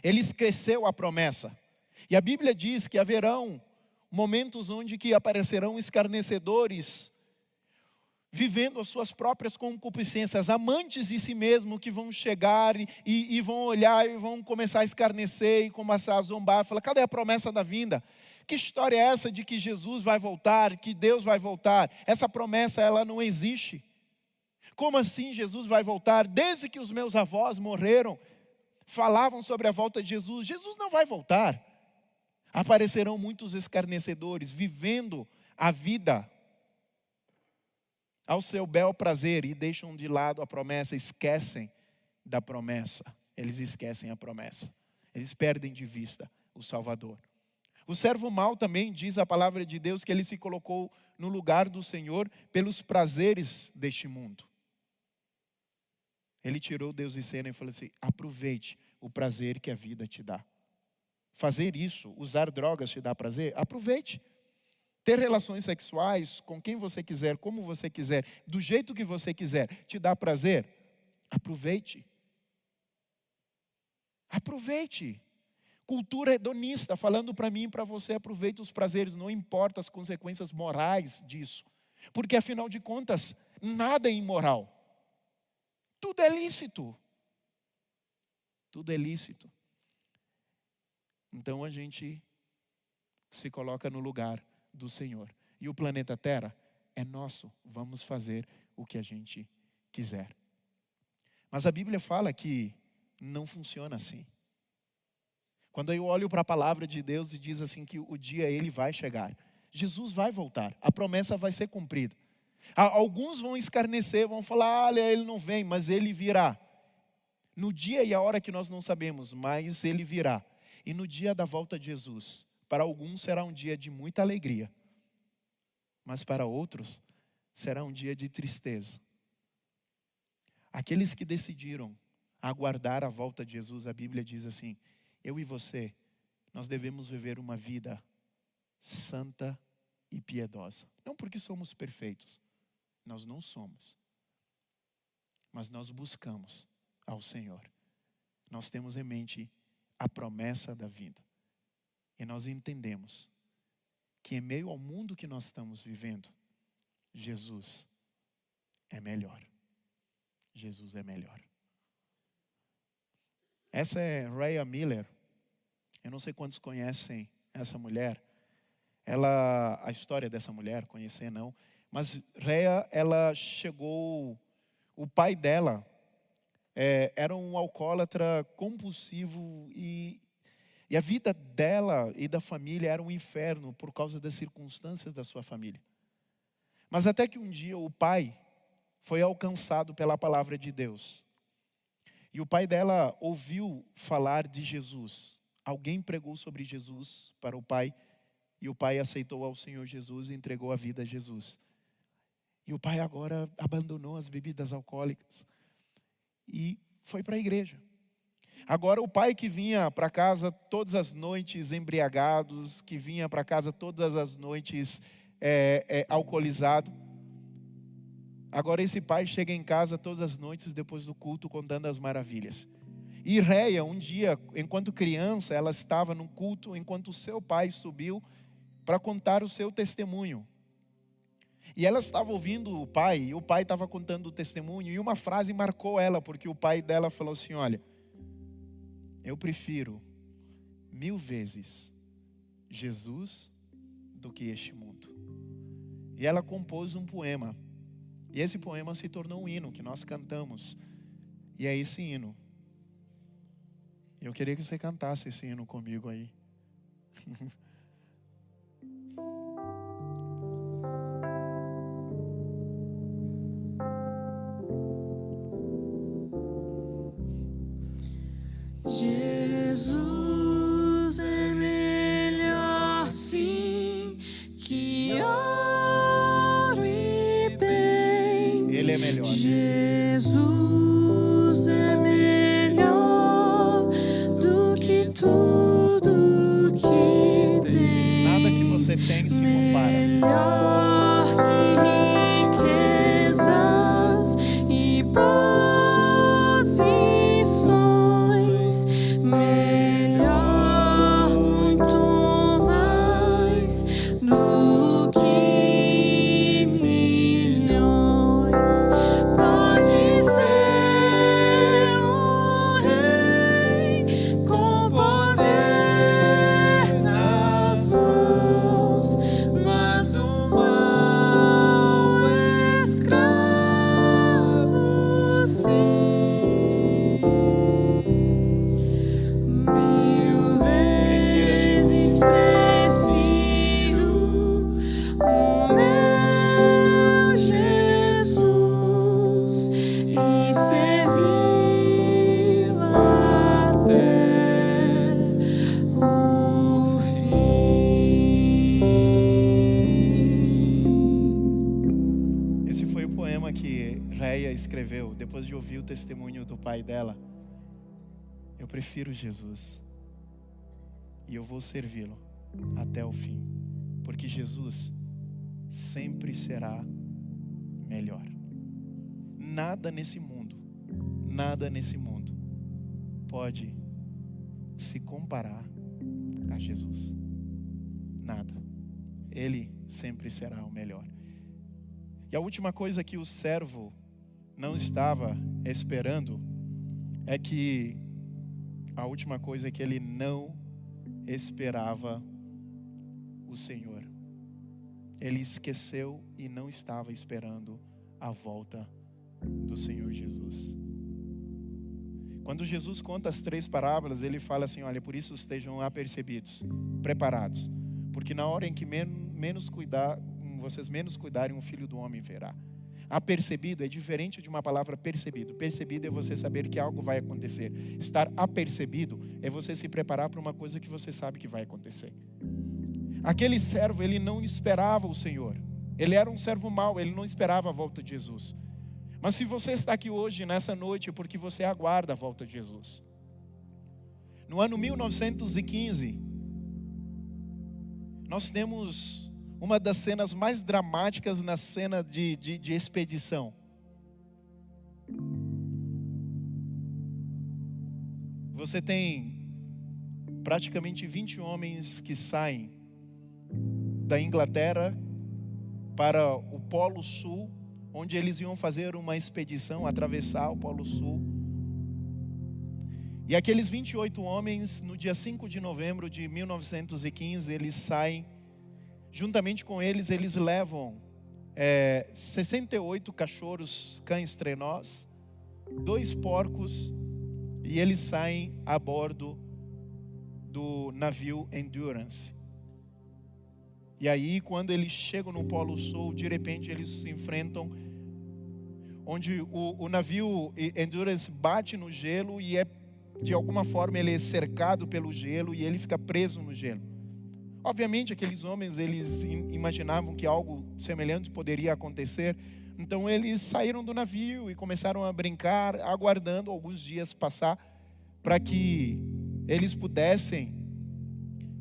Ele esqueceu a promessa. E a Bíblia diz que haverão momentos onde que aparecerão escarnecedores, vivendo as suas próprias concupiscências, amantes de si mesmo, que vão chegar e vão olhar e vão começar a escarnecer e começar a zombar. Falar, cadê a promessa da vinda? Que história é essa de que Jesus vai voltar, que Deus vai voltar? Essa promessa, ela não existe. Como assim Jesus vai voltar? Desde que os meus avós morreram, falavam sobre a volta de Jesus. Jesus não vai voltar. Aparecerão muitos escarnecedores, vivendo a vida ao seu bel prazer e deixam de lado a promessa, esquecem da promessa. Eles esquecem a promessa. Eles perdem de vista o Salvador. O servo mau também diz a palavra de Deus que ele se colocou no lugar do Senhor pelos prazeres deste mundo. Ele tirou Deus de cena e falou assim, aproveite o prazer que a vida te dá. Fazer isso, usar drogas te dá prazer? Aproveite. Ter relações sexuais com quem você quiser, como você quiser, do jeito que você quiser, te dá prazer? Aproveite. Aproveite. Cultura hedonista, falando para mim e para você, aproveite os prazeres, não importa as consequências morais disso. Porque afinal de contas, nada é imoral. Tudo é lícito. Tudo é lícito. Então a gente se coloca no lugar do Senhor. E o planeta Terra é nosso. Vamos fazer o que a gente quiser. Mas a Bíblia fala que não funciona assim. Quando eu olho para a palavra de Deus e diz assim que o dia Ele vai chegar. Jesus vai voltar. A promessa vai ser cumprida. Alguns vão escarnecer, vão falar, olha, Ele não vem, mas Ele virá. No dia e a hora que nós não sabemos, mas Ele virá. E no dia da volta de Jesus, para alguns será um dia de muita alegria, mas para outros será um dia de tristeza. Aqueles que decidiram aguardar a volta de Jesus, a Bíblia diz assim, eu e você, nós devemos viver uma vida santa e piedosa. Não porque somos perfeitos, nós não somos, mas nós buscamos ao Senhor. Nós temos em mente a promessa da vida. E nós entendemos que em meio ao mundo que nós estamos vivendo, Jesus é melhor. Jesus é melhor. Essa é Rhea Miller. Eu não sei quantos conhecem essa mulher. A história dessa mulher, conhecer não. Mas Rhea, ela chegou, o pai dela era um alcoólatra compulsivo e a vida dela e da família era um inferno por causa das circunstâncias da sua família. Mas até que um dia o pai foi alcançado pela palavra de Deus. E o pai dela ouviu falar de Jesus. Alguém pregou sobre Jesus para o pai. E o pai aceitou ao Senhor Jesus e entregou a vida a Jesus. E o pai agora abandonou as bebidas alcoólicas. E foi para a igreja. Agora o pai que vinha para casa todas as noites embriagados, que vinha para casa todas as noites alcoolizado, Agora esse pai chega em casa todas as noites depois do culto contando as maravilhas. E Réia, um dia, enquanto criança, ela estava num culto enquanto o seu pai subiu para contar o seu testemunho. E ela estava ouvindo o pai, e o pai estava contando o testemunho, e uma frase marcou ela, porque o pai dela falou assim: olha, eu prefiro 1000 vezes Jesus do que este mundo. E ela compôs um poema. E esse poema se tornou um hino que nós cantamos. E é esse hino. Eu queria que você cantasse esse hino comigo aí. Jesus é melhor sim que ouro e bens. Ele é melhor. Jesus é melhor do que tudo que tem. Nada que você tem se compara. Melhor que riquezas e posições. Melhor, muito mais do que milhões. Pode ser um rei com poder nas mãos, mas do mal escravo, sim. 1000 vezes prefiro o meu Jesus e servi-lo até o fim. Esse foi o poema que Réia escreveu depois de ouvir o testemunho do pai dela. Eu prefiro Jesus e eu vou servi-lo até o fim, porque Jesus sempre será melhor. Nada nesse mundo pode se comparar a Jesus. Nada. Ele sempre será o melhor. E a última coisa que o servo não estava esperando é que ele não esperava o Senhor. Ele esqueceu e não estava esperando a volta do Senhor Jesus. Quando Jesus conta as 3 parábolas, ele fala assim: olha, por isso estejam apercebidos, preparados, porque na hora em que vocês menos cuidarem, o Filho do Homem virá. Apercebido é diferente de uma palavra percebido. Percebido é você saber que algo vai acontecer. Estar apercebido é você se preparar para uma coisa que você sabe que vai acontecer. Aquele servo, ele não esperava o Senhor. Ele era um servo mau, ele não esperava a volta de Jesus. Mas se você está aqui hoje, nessa noite, é porque você aguarda a volta de Jesus. No ano 1915, nós temos uma das cenas mais dramáticas na cena de expedição. Você tem praticamente 20 homens que saem da Inglaterra para o Polo Sul, onde eles iam fazer uma expedição, atravessar o Polo Sul. E aqueles 28 homens, no dia 5 de novembro de 1915, eles saem. Juntamente com eles, eles levam 68 cachorros, cães trenós, 2 porcos, e eles saem a bordo do navio Endurance. E aí, quando eles chegam no Polo Sul, de repente eles se enfrentam, onde o navio Endurance bate no gelo e de alguma forma ele é cercado pelo gelo e ele fica preso no gelo. Obviamente aqueles homens, eles imaginavam que algo semelhante poderia acontecer. Então eles saíram do navio e começaram a brincar, aguardando alguns dias passar para que eles pudessem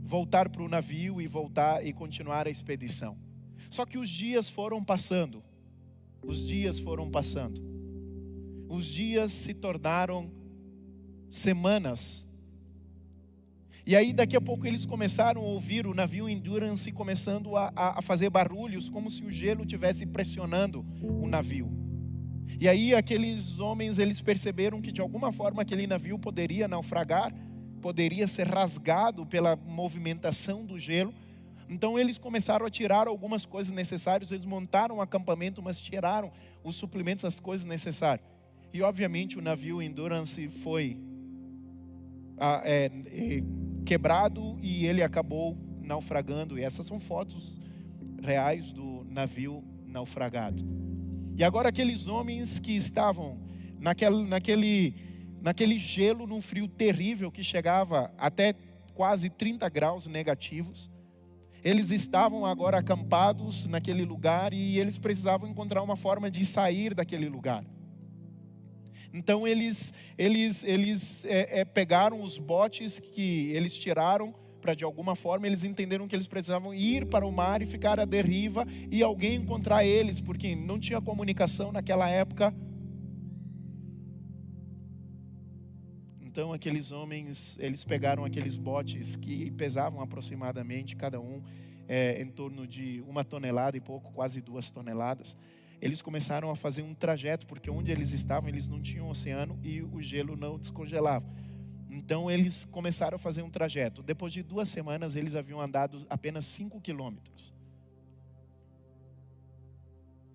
voltar para o navio e voltar e continuar a expedição. Só que os dias foram passando Os dias foram passando. Os dias se tornaram semanas. E aí daqui a pouco eles começaram a ouvir o navio Endurance começando a fazer barulhos, como se o gelo estivesse pressionando o navio. E aí aqueles homens, eles perceberam que de alguma forma aquele navio poderia naufragar, poderia ser rasgado pela movimentação do gelo. Então eles começaram a tirar algumas coisas necessárias, eles montaram um acampamento, mas tiraram os suplementos, as coisas necessárias. E obviamente o navio Endurance foi quebrado e ele acabou naufragando. E essas são fotos reais do navio naufragado. E agora aqueles homens que estavam naquele gelo, num frio terrível que chegava até quase 30 graus negativos, eles estavam agora acampados naquele lugar e eles precisavam encontrar uma forma de sair daquele lugar. Então eles pegaram os botes que eles tiraram para de alguma forma, eles entenderam que eles precisavam ir para o mar e ficar à deriva e alguém encontrar eles, porque não tinha comunicação naquela época. Então aqueles homens, eles pegaram aqueles botes que pesavam aproximadamente, cada um em torno de 1 tonelada e pouco, quase 2 toneladas. Eles começaram a fazer um trajeto, porque onde eles estavam, eles não tinham oceano e o gelo não descongelava. Então eles começaram a fazer um trajeto. Depois de 2 semanas, eles haviam andado apenas 5 quilômetros.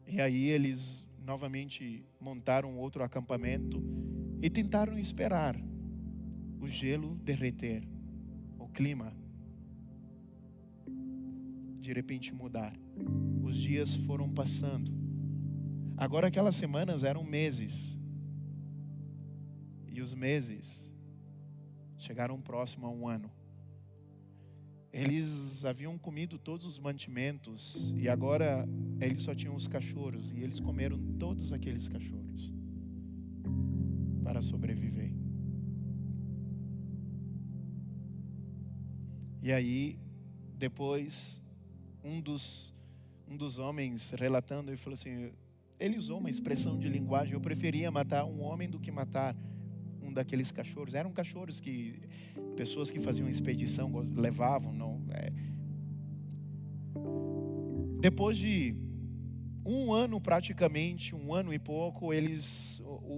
E aí eles novamente montaram outro acampamento e tentaram esperar o gelo derreter, o clima de repente mudar. Os dias foram passando. Agora aquelas semanas eram meses. E os meses chegaram próximo a 1 ano. Eles haviam comido todos os mantimentos e agora eles só tinham os cachorros. E eles comeram todos aqueles cachorros para sobreviver. E aí, depois, um dos homens relatando, ele falou assim, ele usou uma expressão de linguagem, eu preferia matar um homem do que matar um daqueles cachorros. Eram cachorros que pessoas que faziam expedição levavam. Depois de 1 ano praticamente, 1 ano e pouco,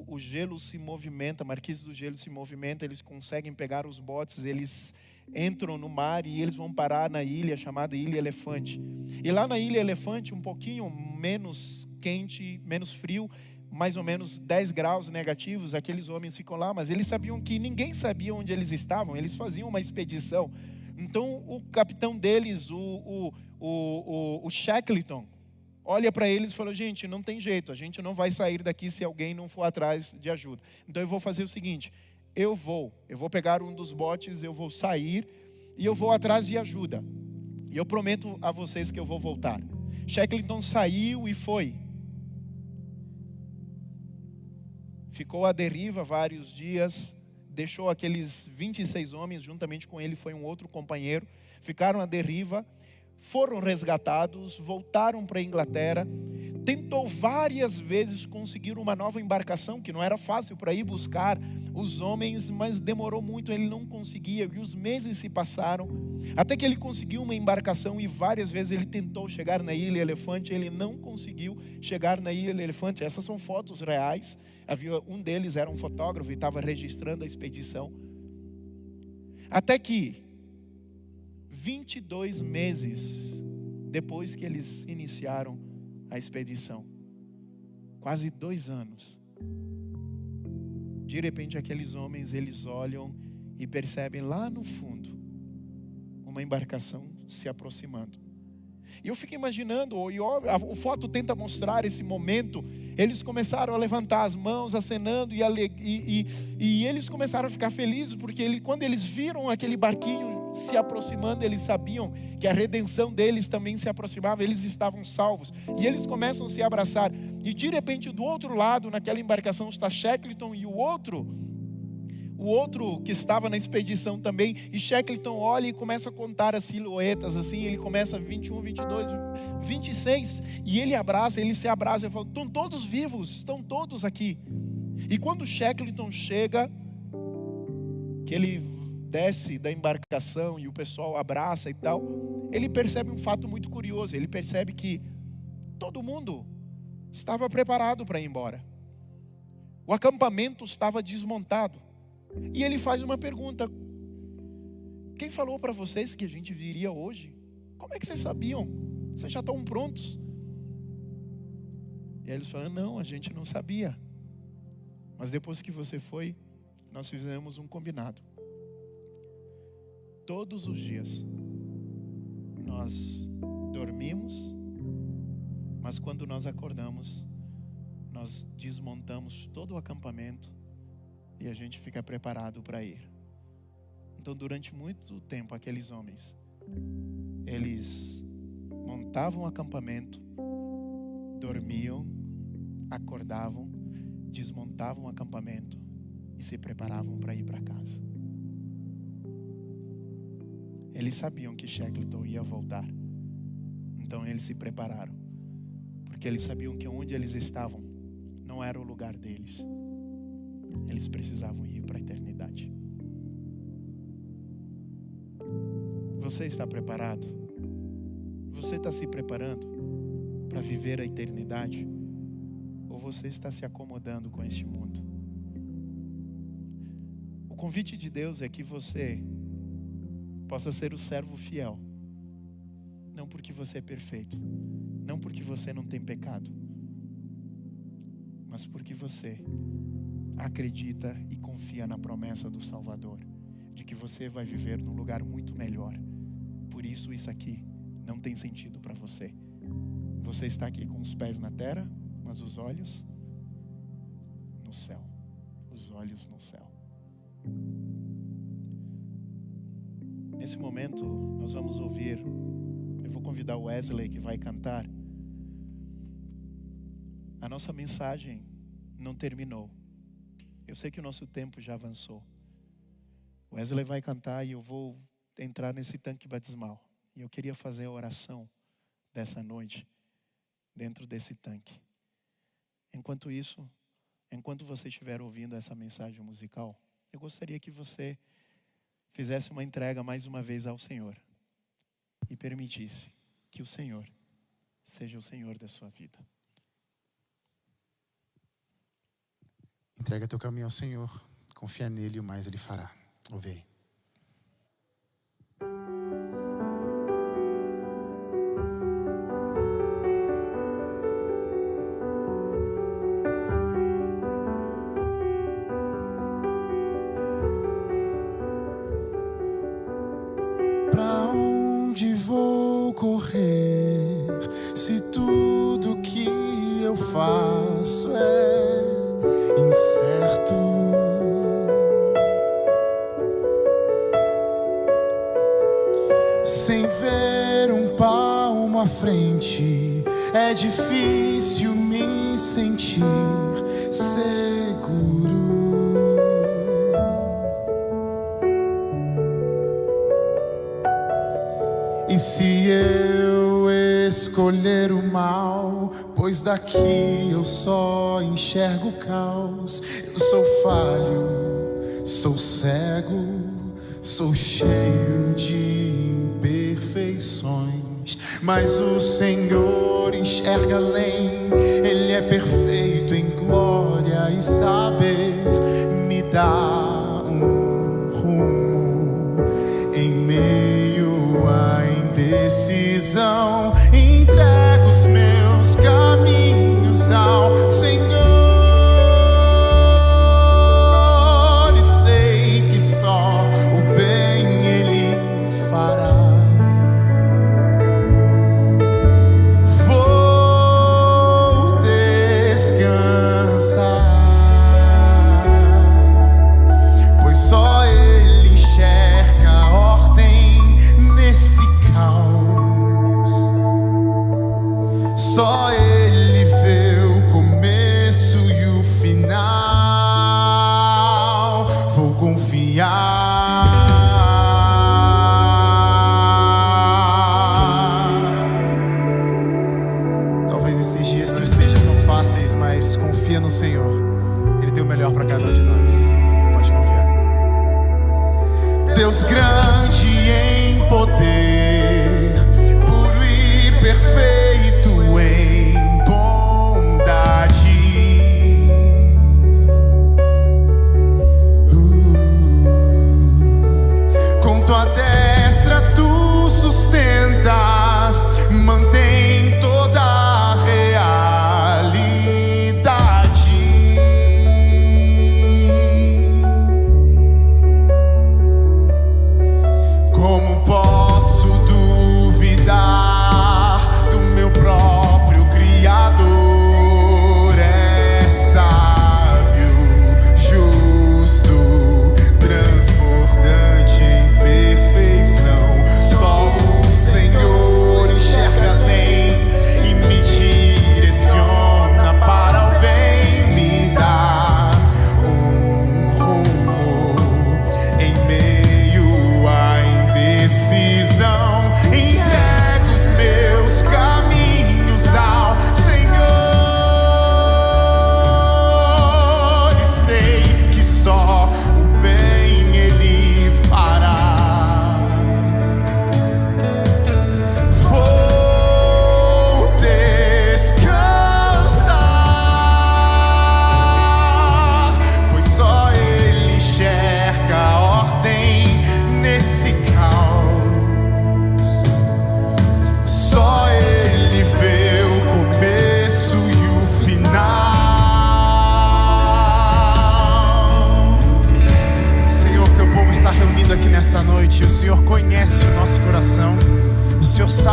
o gelo se movimenta, a marquise do gelo se movimenta, eles conseguem pegar os botes, eles entram no mar e eles vão parar na ilha chamada Ilha Elefante. E lá na Ilha Elefante, um pouquinho menos quente, menos frio, mais ou menos 10 graus negativos, aqueles homens ficam lá, mas eles sabiam que ninguém sabia onde eles estavam, eles faziam uma expedição. Então o capitão deles, o Shackleton, olha para eles e falou, gente, não tem jeito, a gente não vai sair daqui se alguém não for atrás de ajuda. Então eu vou fazer o seguinte, eu vou pegar um dos botes, eu vou sair e eu vou atrás de ajuda. E eu prometo a vocês que eu vou voltar. Shackleton saiu e foi. Ficou à deriva vários dias, deixou aqueles 26 homens, juntamente com ele foi um outro companheiro, ficaram à deriva, foram resgatados, voltaram para a Inglaterra, tentou várias vezes conseguir uma nova embarcação, que não era fácil para ir buscar os homens, mas demorou muito, ele não conseguia, e os meses se passaram, até que ele conseguiu uma embarcação, e várias vezes ele tentou chegar na Ilha Elefante, ele não conseguiu chegar na Ilha Elefante. Essas são fotos reais, um deles era um fotógrafo e estava registrando a expedição, até que 22 meses depois que eles iniciaram a expedição, quase 2 anos, de repente aqueles homens, eles olham e percebem lá no fundo uma embarcação se aproximando. E eu fico imaginando, a foto tenta mostrar esse momento, eles começaram a levantar as mãos, acenando, e eles começaram a ficar felizes, porque quando eles viram aquele barquinho se aproximando, eles sabiam que a redenção deles também se aproximava, eles estavam salvos, e eles começam a se abraçar, e de repente do outro lado, naquela embarcação está Shackleton e o o outro que estava na expedição também, e Shackleton olha e começa a contar as silhuetas, assim, ele começa 21, 22, 26, e ele se abraça, e fala, estão todos vivos, estão todos aqui. E quando Shackleton chega, que ele desce da embarcação e o pessoal abraça e tal, ele percebe um fato muito curioso, ele percebe que todo mundo estava preparado para ir embora. O acampamento estava desmontado. E ele faz uma pergunta: quem falou para vocês que a gente viria hoje? Como é que vocês sabiam? Vocês já estão prontos? E aí eles falam, não, a gente não sabia. Mas depois que você foi, nós fizemos um combinado. Todos os dias nós dormimos, mas quando nós acordamos, nós desmontamos todo o acampamento e a gente fica preparado para ir. Então, durante muito tempo, aqueles homens, eles montavam o acampamento, dormiam, acordavam, desmontavam o acampamento e se preparavam para ir para casa. Eles sabiam que Shackleton ia voltar, então eles se prepararam, porque eles sabiam que onde eles estavam não era o lugar deles. Eles precisavam ir para a eternidade. Você está preparado? Você está se preparando para viver a eternidade? Ou você está se acomodando com este mundo? O convite de Deus é que você possa ser o servo fiel. Não porque você é perfeito, não porque você não tem pecado, mas porque você acredita e confia na promessa do Salvador, de que você vai viver num lugar muito melhor. Por isso aqui não tem sentido para você. Você está aqui com os pés na terra, mas os olhos no céu. Os olhos no céu. Nesse momento nós vamos ouvir, eu vou convidar o Wesley que vai cantar. A nossa mensagem não terminou. Eu sei que o nosso tempo já avançou. O Wesley vai cantar e eu vou entrar nesse tanque batismal. E eu queria fazer a oração dessa noite dentro desse tanque. Enquanto isso, enquanto você estiver ouvindo essa mensagem musical, eu gostaria que você fizesse uma entrega mais uma vez ao Senhor e permitisse que o Senhor seja o Senhor da sua vida. Entrega teu caminho ao Senhor, confia nele e o mais Ele fará. Ouve aí. Pra onde vou correr se tudo que eu faço é incerto? Sem ver um palmo à frente, é difícil me sentir seguro. E se eu escolher o mal, pois daqui eu só enxergo o caos. Eu sou falho, sou cego, sou cheio de imperfeições, mas o Senhor enxerga além. Ele é perfeito em glória e saber me dá um rumo em meio à indecisão. Entrego os meus caminhos ao Senhor e sei que só o bem Ele fará. Vou descansar, pois só Ele enxerga a ordem nesse caos.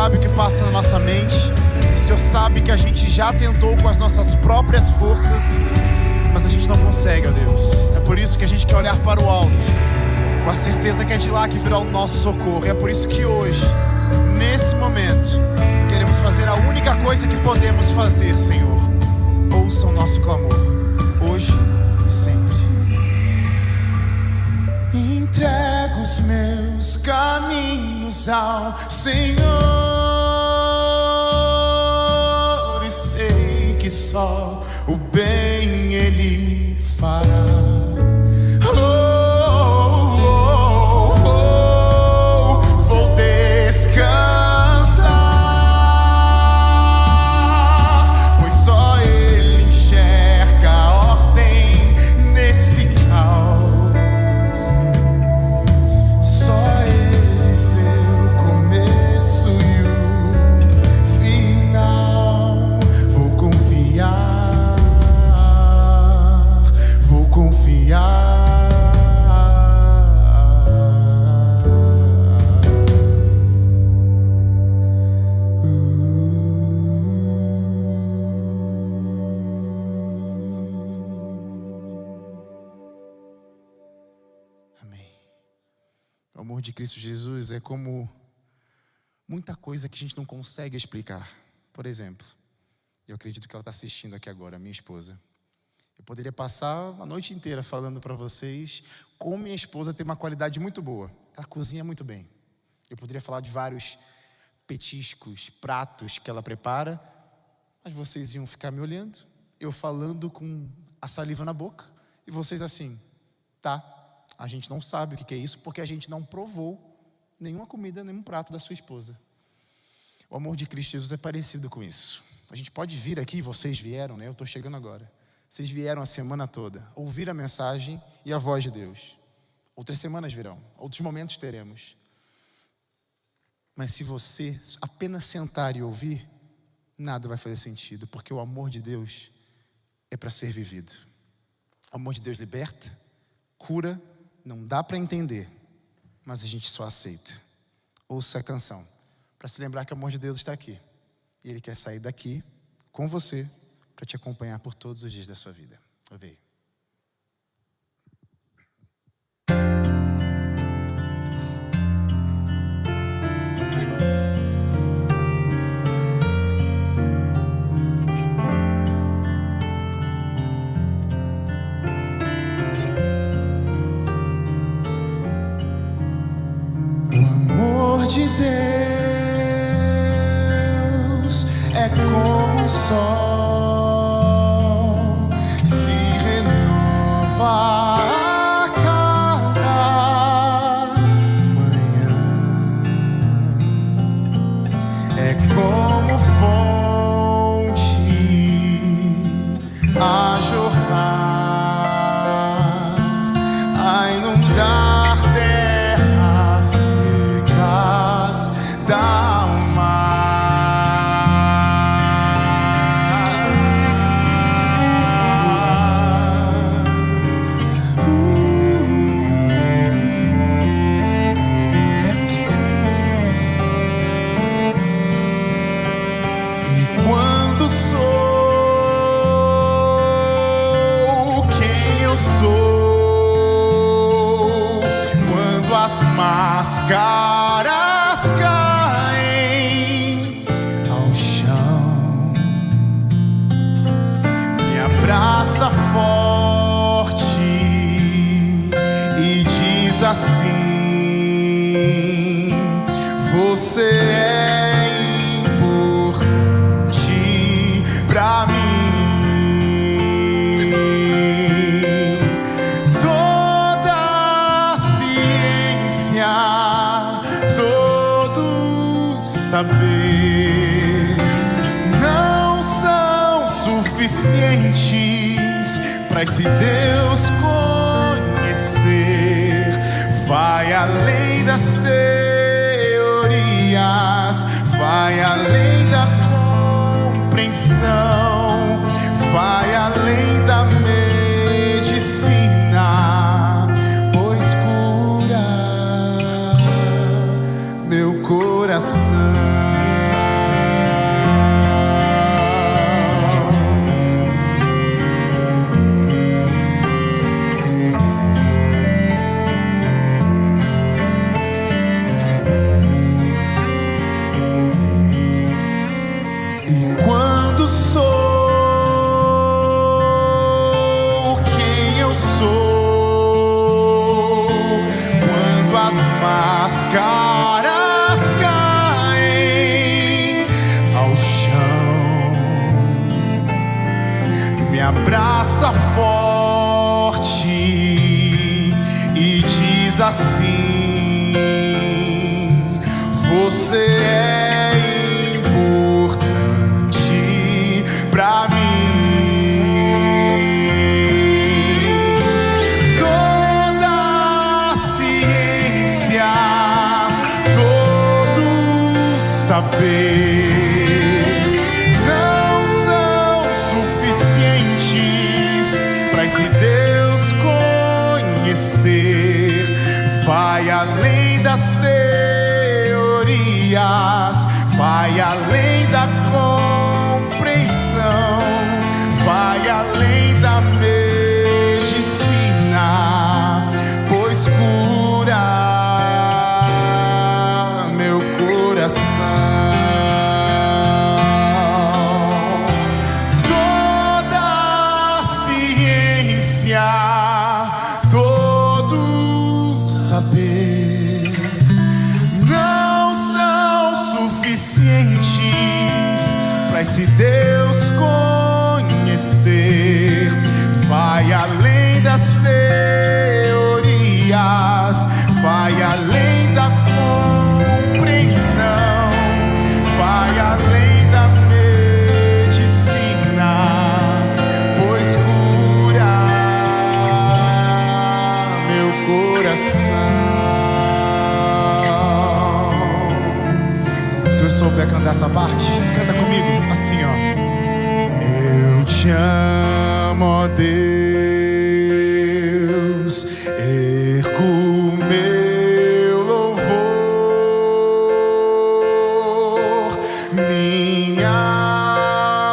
sabe o que passa na nossa mente. O Senhor sabe que a gente já tentou com as nossas próprias forças, mas a gente não consegue, ó Deus. É por isso que a gente quer olhar para o alto, com a certeza que é de lá que virá o nosso socorro. É por isso que hoje, nesse momento, queremos fazer a única coisa que podemos fazer, Senhor. Ouça o nosso clamor, hoje e sempre. Entrego os meus caminhos ao Senhor e sei que só o bem Ele fará. Vou descansar, pois só Ele enxerga a ordem nesse caos. Só Ele vê o começo e o final. Vou confiar, vou confiar. Amém. O amor de Cristo Jesus é como muita coisa que a gente não consegue explicar. Por exemplo, eu acredito que ela está assistindo aqui agora, minha esposa. Eu poderia passar a noite inteira falando para vocês como minha esposa tem uma qualidade muito boa. Ela cozinha muito bem. Eu poderia falar de vários petiscos, pratos que ela prepara, mas vocês iam ficar me olhando, eu falando com a saliva na boca, e vocês assim, tá, a gente não sabe o que é isso, porque a gente não provou nenhuma comida, nenhum prato da sua esposa. O amor de Cristo Jesus é parecido com isso. A gente pode vir aqui, vocês vieram, né? Eu estou chegando agora. Vocês vieram a semana toda, ouvir a mensagem e a voz de Deus. Outras semanas virão, outros momentos teremos. Mas se você apenas sentar e ouvir, nada vai fazer sentido, porque o amor de Deus é para ser vivido. O amor de Deus liberta, cura, não dá para entender, mas a gente só aceita. Ouça a canção, para se lembrar que o amor de Deus está aqui. E Ele quer sair daqui com você, para te acompanhar por todos os dias da sua vida. Ouve aí. O amor de Deus é como o sol, se renova a cada manhã. É como fonte a jorrar, a inundar terras secas da quando sou quem eu sou, quando as máscaras caem ao chão, me abraça forte e diz assim: você é importante pra mim. Toda a ciência, todo saber não são suficientes pra esse Deus conhecer. Vai além das teorias, vai além da compreensão, vai além da medicina, pois cura meu coração. abraça forte e diz assim: você é importante pra mim. Toda a ciência, todo saber não são suficientes pra esse Deus conhecer. Vai além das teorias, vai além da compreensão, vai além da medicina, pois cura meu coração. Toda a ciência, todo saber não são suficientes para esse Deus conhecer. Vai além das teorias, vai além da compreensão, vai além da medicina, pois cura meu coração. Se você souber cantar essa parte, canta comigo, assim ó. Eu te amo, ó Deus, ergo meu louvor, minha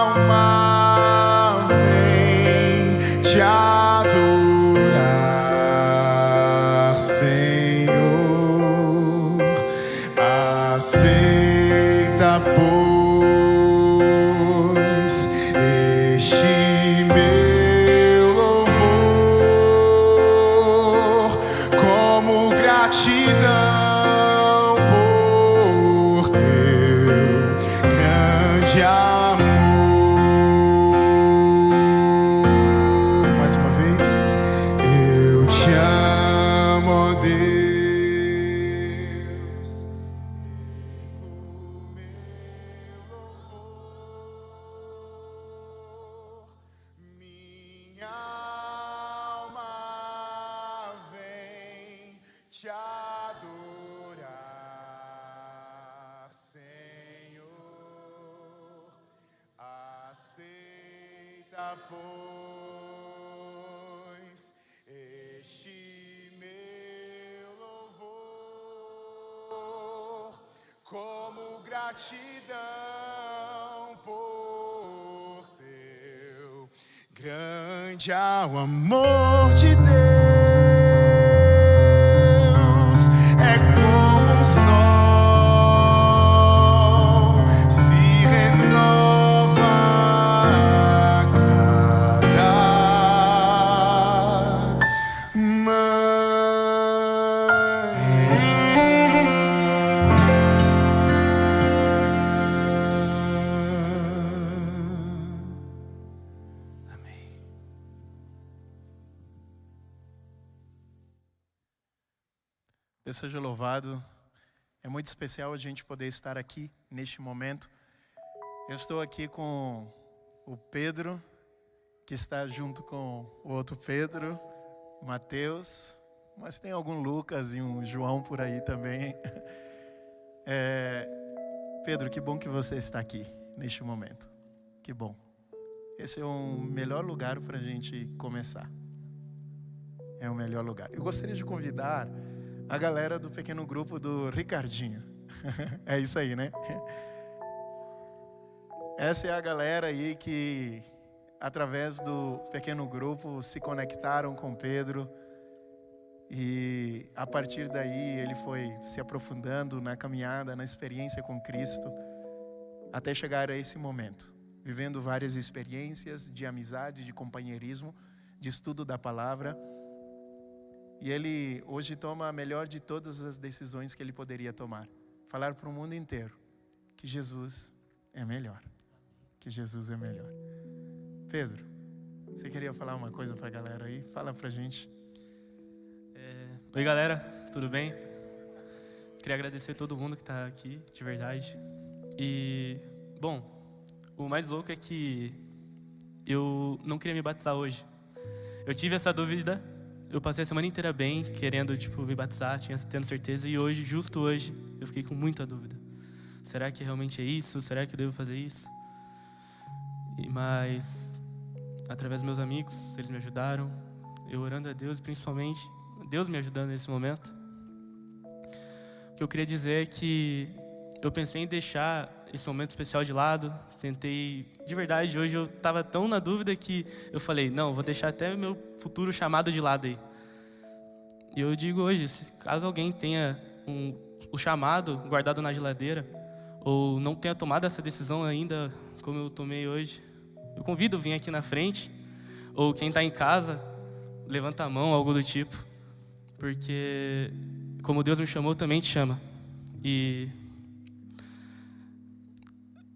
alma vem te adorar, Senhor. Aceita, pois, este meu louvor como gratidão por teu grande amor. Mais uma vez, eu te amo, ó Deus. Minha alma vem te adorar, Senhor. Aceita, pois, este meu louvor como gratidão por teu grande amor de Deus. É como um sol, se renova a cada Amém. Deus seja louvado. É muito especial a gente poder estar aqui neste momento. Eu estou aqui com o Pedro, que está junto com o outro Pedro, Mateus, mas tem algum Lucas e um João por aí também. Pedro, que bom que você está aqui neste momento. Que bom. Esse é o melhor lugar para a gente começar. É o melhor lugar. Eu gostaria de convidar a galera do pequeno grupo do Ricardinho. É isso aí, né? Essa é a galera aí que, através do pequeno grupo, se conectaram com Pedro. E a partir daí ele foi se aprofundando na caminhada, na experiência com Cristo, até chegar a esse momento, vivendo várias experiências de amizade, de companheirismo, de estudo da palavra. E ele hoje toma a melhor de todas as decisões que ele poderia tomar. Falar para o mundo inteiro que Jesus é melhor. Que Jesus é melhor. Pedro, Você queria falar uma coisa pra galera aí? Fala pra gente. Oi, galera, tudo bem? Queria agradecer a todo mundo que está aqui, de verdade. E, bom, o mais louco é que eu não queria me batizar hoje. Eu tive essa dúvida, eu passei a semana inteira bem, querendo, me batizar, tendo certeza, e hoje, justo hoje, eu fiquei com muita dúvida. Será que realmente é isso? Será que eu devo fazer isso? Mas, através dos meus amigos, eles me ajudaram, eu orando a Deus, principalmente, Deus me ajudando nesse momento. O que eu queria dizer é que eu pensei em deixar esse momento especial de lado, tentei, de verdade, hoje eu estava tão na dúvida que eu falei, não, vou deixar até meu futuro chamado de lado aí. E eu digo hoje, caso alguém tenha o chamado guardado na geladeira, ou não tenha tomado essa decisão ainda, como eu tomei hoje, eu convido a vir aqui na frente, ou quem está em casa, levanta a mão, algo do tipo, porque como Deus me chamou, também te chama. E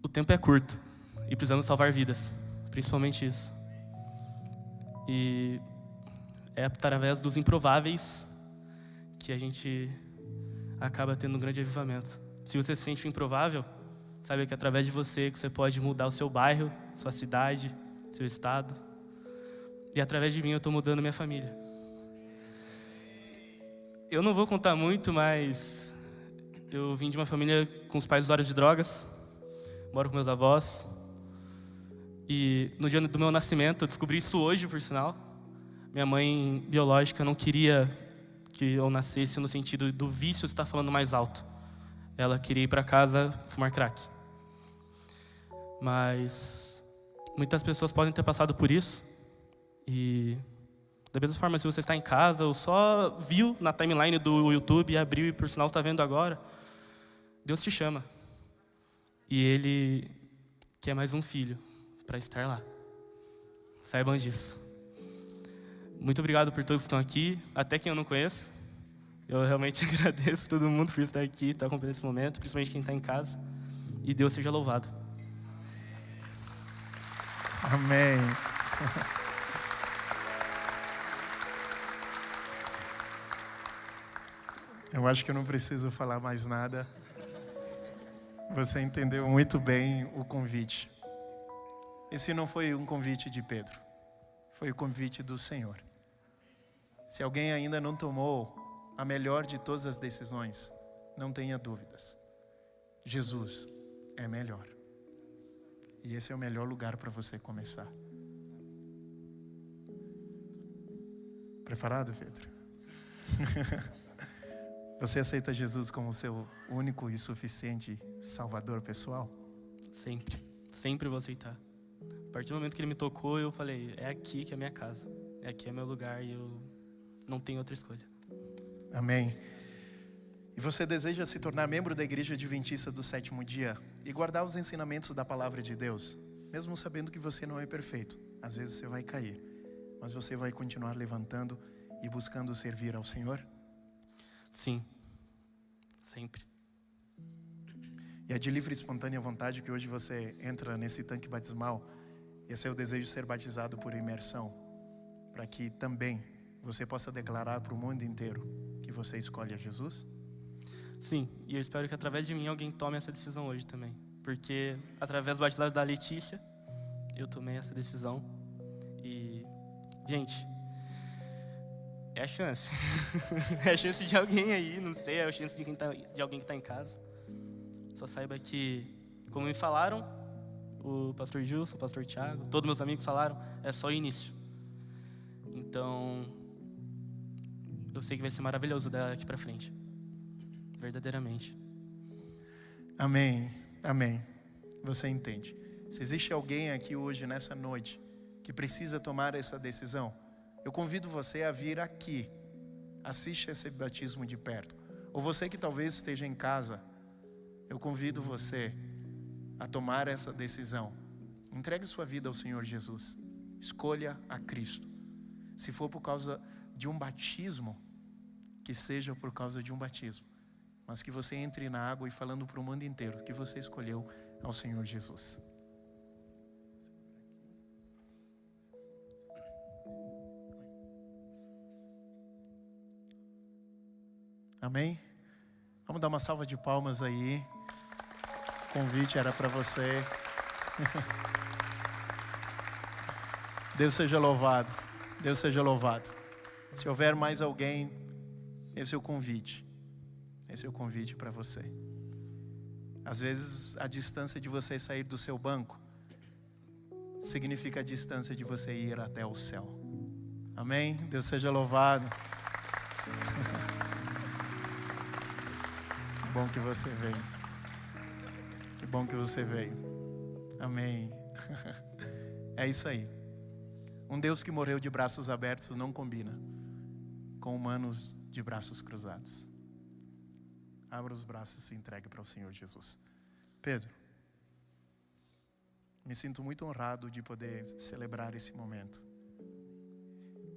o tempo é curto e precisamos salvar vidas, principalmente isso. E é através dos improváveis que a gente acaba tendo um grande avivamento. Se você se sente improvável, saiba que é através de você que você pode mudar o seu bairro, sua cidade, seu estado. E através de mim eu estou mudando minha família. Eu não vou contar muito, mas eu vim de uma família com os pais usuários de drogas, moro com meus avós. E no dia do meu nascimento, eu descobri isso hoje, por sinal. Minha mãe biológica não queria que eu nascesse no sentido do vício estar falando mais alto. Ela queria ir para casa fumar crack. Mas muitas pessoas podem ter passado por isso. E da mesma forma, se você está em casa ou só viu na timeline do YouTube, abriu e por sinal está vendo agora, Deus te chama. E Ele quer mais um filho para estar lá. Saibam disso. Muito obrigado por todos que estão aqui, até quem eu não conheço. Eu realmente agradeço todo mundo por estar aqui, estar acompanhando esse momento, principalmente quem está em casa. E Deus seja louvado. Amém. Eu acho que eu não preciso falar mais nada. Você entendeu muito bem o convite. Esse não foi um convite de Pedro, foi o convite do Senhor. Se alguém ainda não tomou a melhor de todas as decisões, não tenha dúvidas. Jesus é melhor. E esse é o melhor lugar para você começar. Preparado, Pedro? Você aceita Jesus como seu único e suficiente Salvador pessoal? Sempre. Sempre vou aceitar. A partir do momento que Ele me tocou, eu falei, é aqui que é minha casa. É aqui é meu lugar e eu não tenho outra escolha. Amém. E você deseja se tornar membro da Igreja Adventista do Sétimo Dia e guardar os ensinamentos da Palavra de Deus, mesmo sabendo que você não é perfeito. Às vezes você vai cair, mas você vai continuar levantando e buscando servir ao Senhor? Sim. Sempre. E é de livre e espontânea vontade que hoje você entra nesse tanque batismal. E é seu desejo ser batizado por imersão, para que também você possa declarar para o mundo inteiro que você escolhe a Jesus? Sim, e eu espero que através de mim alguém tome essa decisão hoje também. Porque através do batizado da Letícia, eu tomei essa decisão. E, gente, é a chance. É a chance de alguém aí, não sei, é a chance de alguém que está em casa. Só saiba que, como me falaram, o pastor Gilson, o pastor Thiago, todos meus amigos falaram, é só o início. Então, eu sei que vai ser maravilhoso daqui para frente. Verdadeiramente. Amém, amém. Você entende. Se existe alguém aqui hoje, nessa noite, que precisa tomar essa decisão, eu convido você a vir aqui. Assiste esse batismo de perto. Ou você que talvez esteja em casa, eu convido você a tomar essa decisão. Entregue sua vida ao Senhor Jesus. Escolha a Cristo. Se for por causa de um batismo, que seja por causa de um batismo, mas que você entre na água e falando para o mundo inteiro que você escolheu ao Senhor Jesus. Amém? Vamos dar uma salva de palmas aí. O convite era para você. Deus seja louvado. Deus seja louvado. Se houver mais alguém, esse é o convite. Esse é o convite para você. Às vezes, a distância de você sair do seu banco significa a distância de você ir até o céu. Amém? Deus seja louvado. Que bom que você veio. Que bom que você veio. Amém. É isso aí. Um Deus que morreu de braços abertos não combina com humanos de braços cruzados. Abra os braços e se entregue para o Senhor Jesus. Pedro, me sinto muito honrado de poder celebrar esse momento.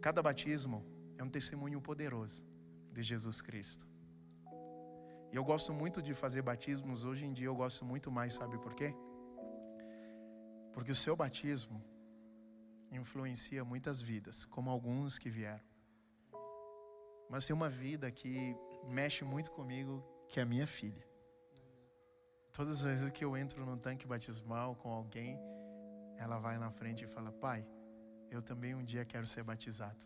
Cada batismo é um testemunho poderoso de Jesus Cristo. E eu gosto muito de fazer batismos. Hoje em dia eu gosto muito mais, sabe por quê? Porque o seu batismo influencia muitas vidas, como alguns que vieram. Mas tem uma vida que mexe muito comigo, que é a minha filha. Todas as vezes que eu entro num tanque batismal com alguém, ela vai na frente e fala: pai, eu também um dia quero ser batizado.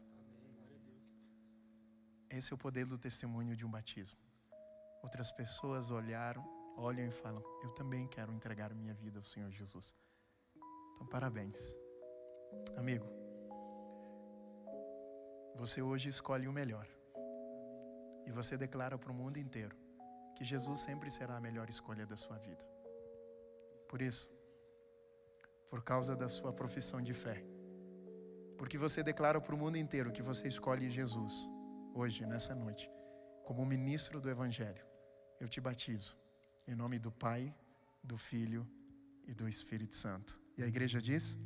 Esse é o poder do testemunho de um batismo. Outras pessoas olham e falam: eu também quero entregar minha vida ao Senhor Jesus. Então, parabéns. Amigo, você hoje escolhe o melhor. E você declara para o mundo inteiro que Jesus sempre será a melhor escolha da sua vida. Por isso, por causa da sua profissão de fé, porque você declara para o mundo inteiro que você escolhe Jesus, hoje, nessa noite, como ministro do Evangelho, eu te batizo em nome do Pai, do Filho e do Espírito Santo. E a igreja diz?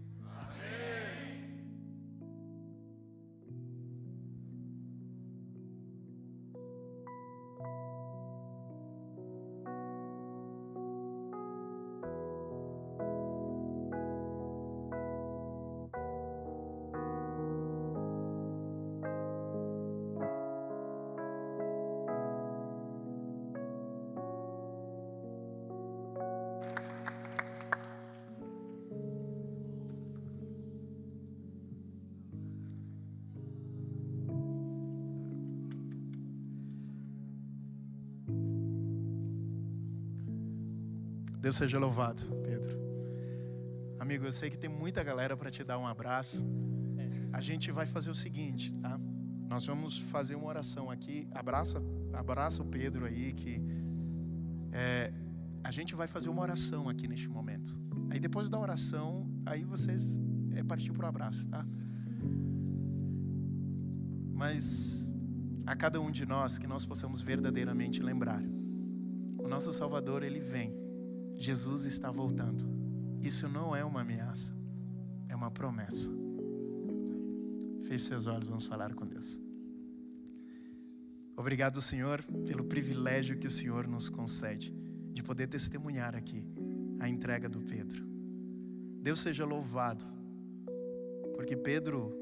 Deus seja louvado, Pedro. Amigo, eu sei que tem muita galera para te dar um abraço. A gente vai fazer o seguinte, tá? Nós vamos fazer uma oração aqui. Abraça o Pedro aí, que a gente vai fazer uma oração aqui neste momento. Aí depois da oração, aí vocês partir para o abraço, tá? Mas a cada um de nós, que nós possamos verdadeiramente lembrar: o nosso Salvador, Ele vem. Jesus está voltando. Isso não é uma ameaça, é uma promessa. Feche seus olhos, vamos falar com Deus. Obrigado, Senhor, pelo privilégio que o Senhor nos concede de poder testemunhar aqui a entrega do Pedro. Deus seja louvado, porque Pedro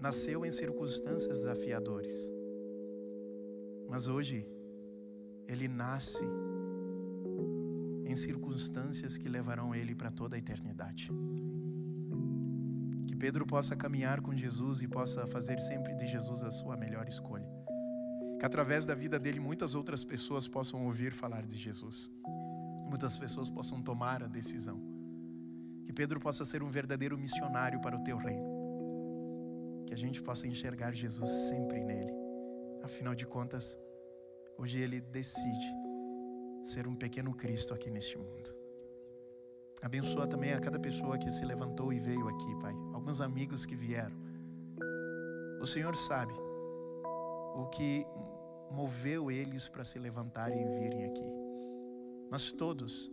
nasceu em circunstâncias desafiadoras, mas hoje ele nasce em circunstâncias que levarão ele para toda a eternidade. Que Pedro possa caminhar com Jesus e possa fazer sempre de Jesus a sua melhor escolha. Que através da vida dele muitas outras pessoas possam ouvir falar de Jesus. Muitas pessoas possam tomar a decisão. Que Pedro possa ser um verdadeiro missionário para o teu reino. Que a gente possa enxergar Jesus sempre nele. Afinal de contas, hoje ele decide ser um pequeno Cristo aqui neste mundo. Abençoa também a cada pessoa que se levantou e veio aqui, Pai. Alguns amigos que vieram. O Senhor sabe o que moveu eles para se levantarem e virem aqui. Mas todos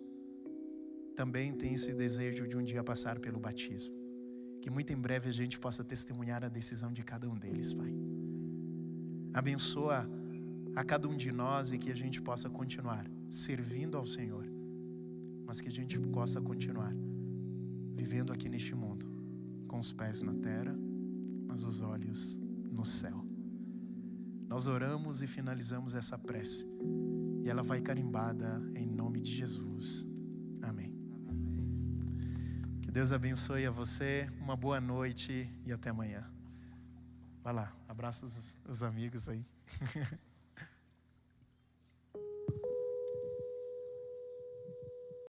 também têm esse desejo de um dia passar pelo batismo. Que muito em breve a gente possa testemunhar a decisão de cada um deles, Pai. Abençoa a cada um de nós e que a gente possa continuar servindo ao Senhor, mas que a gente possa continuar vivendo aqui neste mundo, com os pés na terra, mas os olhos no céu. Nós oramos e finalizamos essa prece. E ela vai carimbada em nome de Jesus. Amém. Que Deus abençoe a você. Uma boa noite e até amanhã. Vai lá, abraça os amigos aí.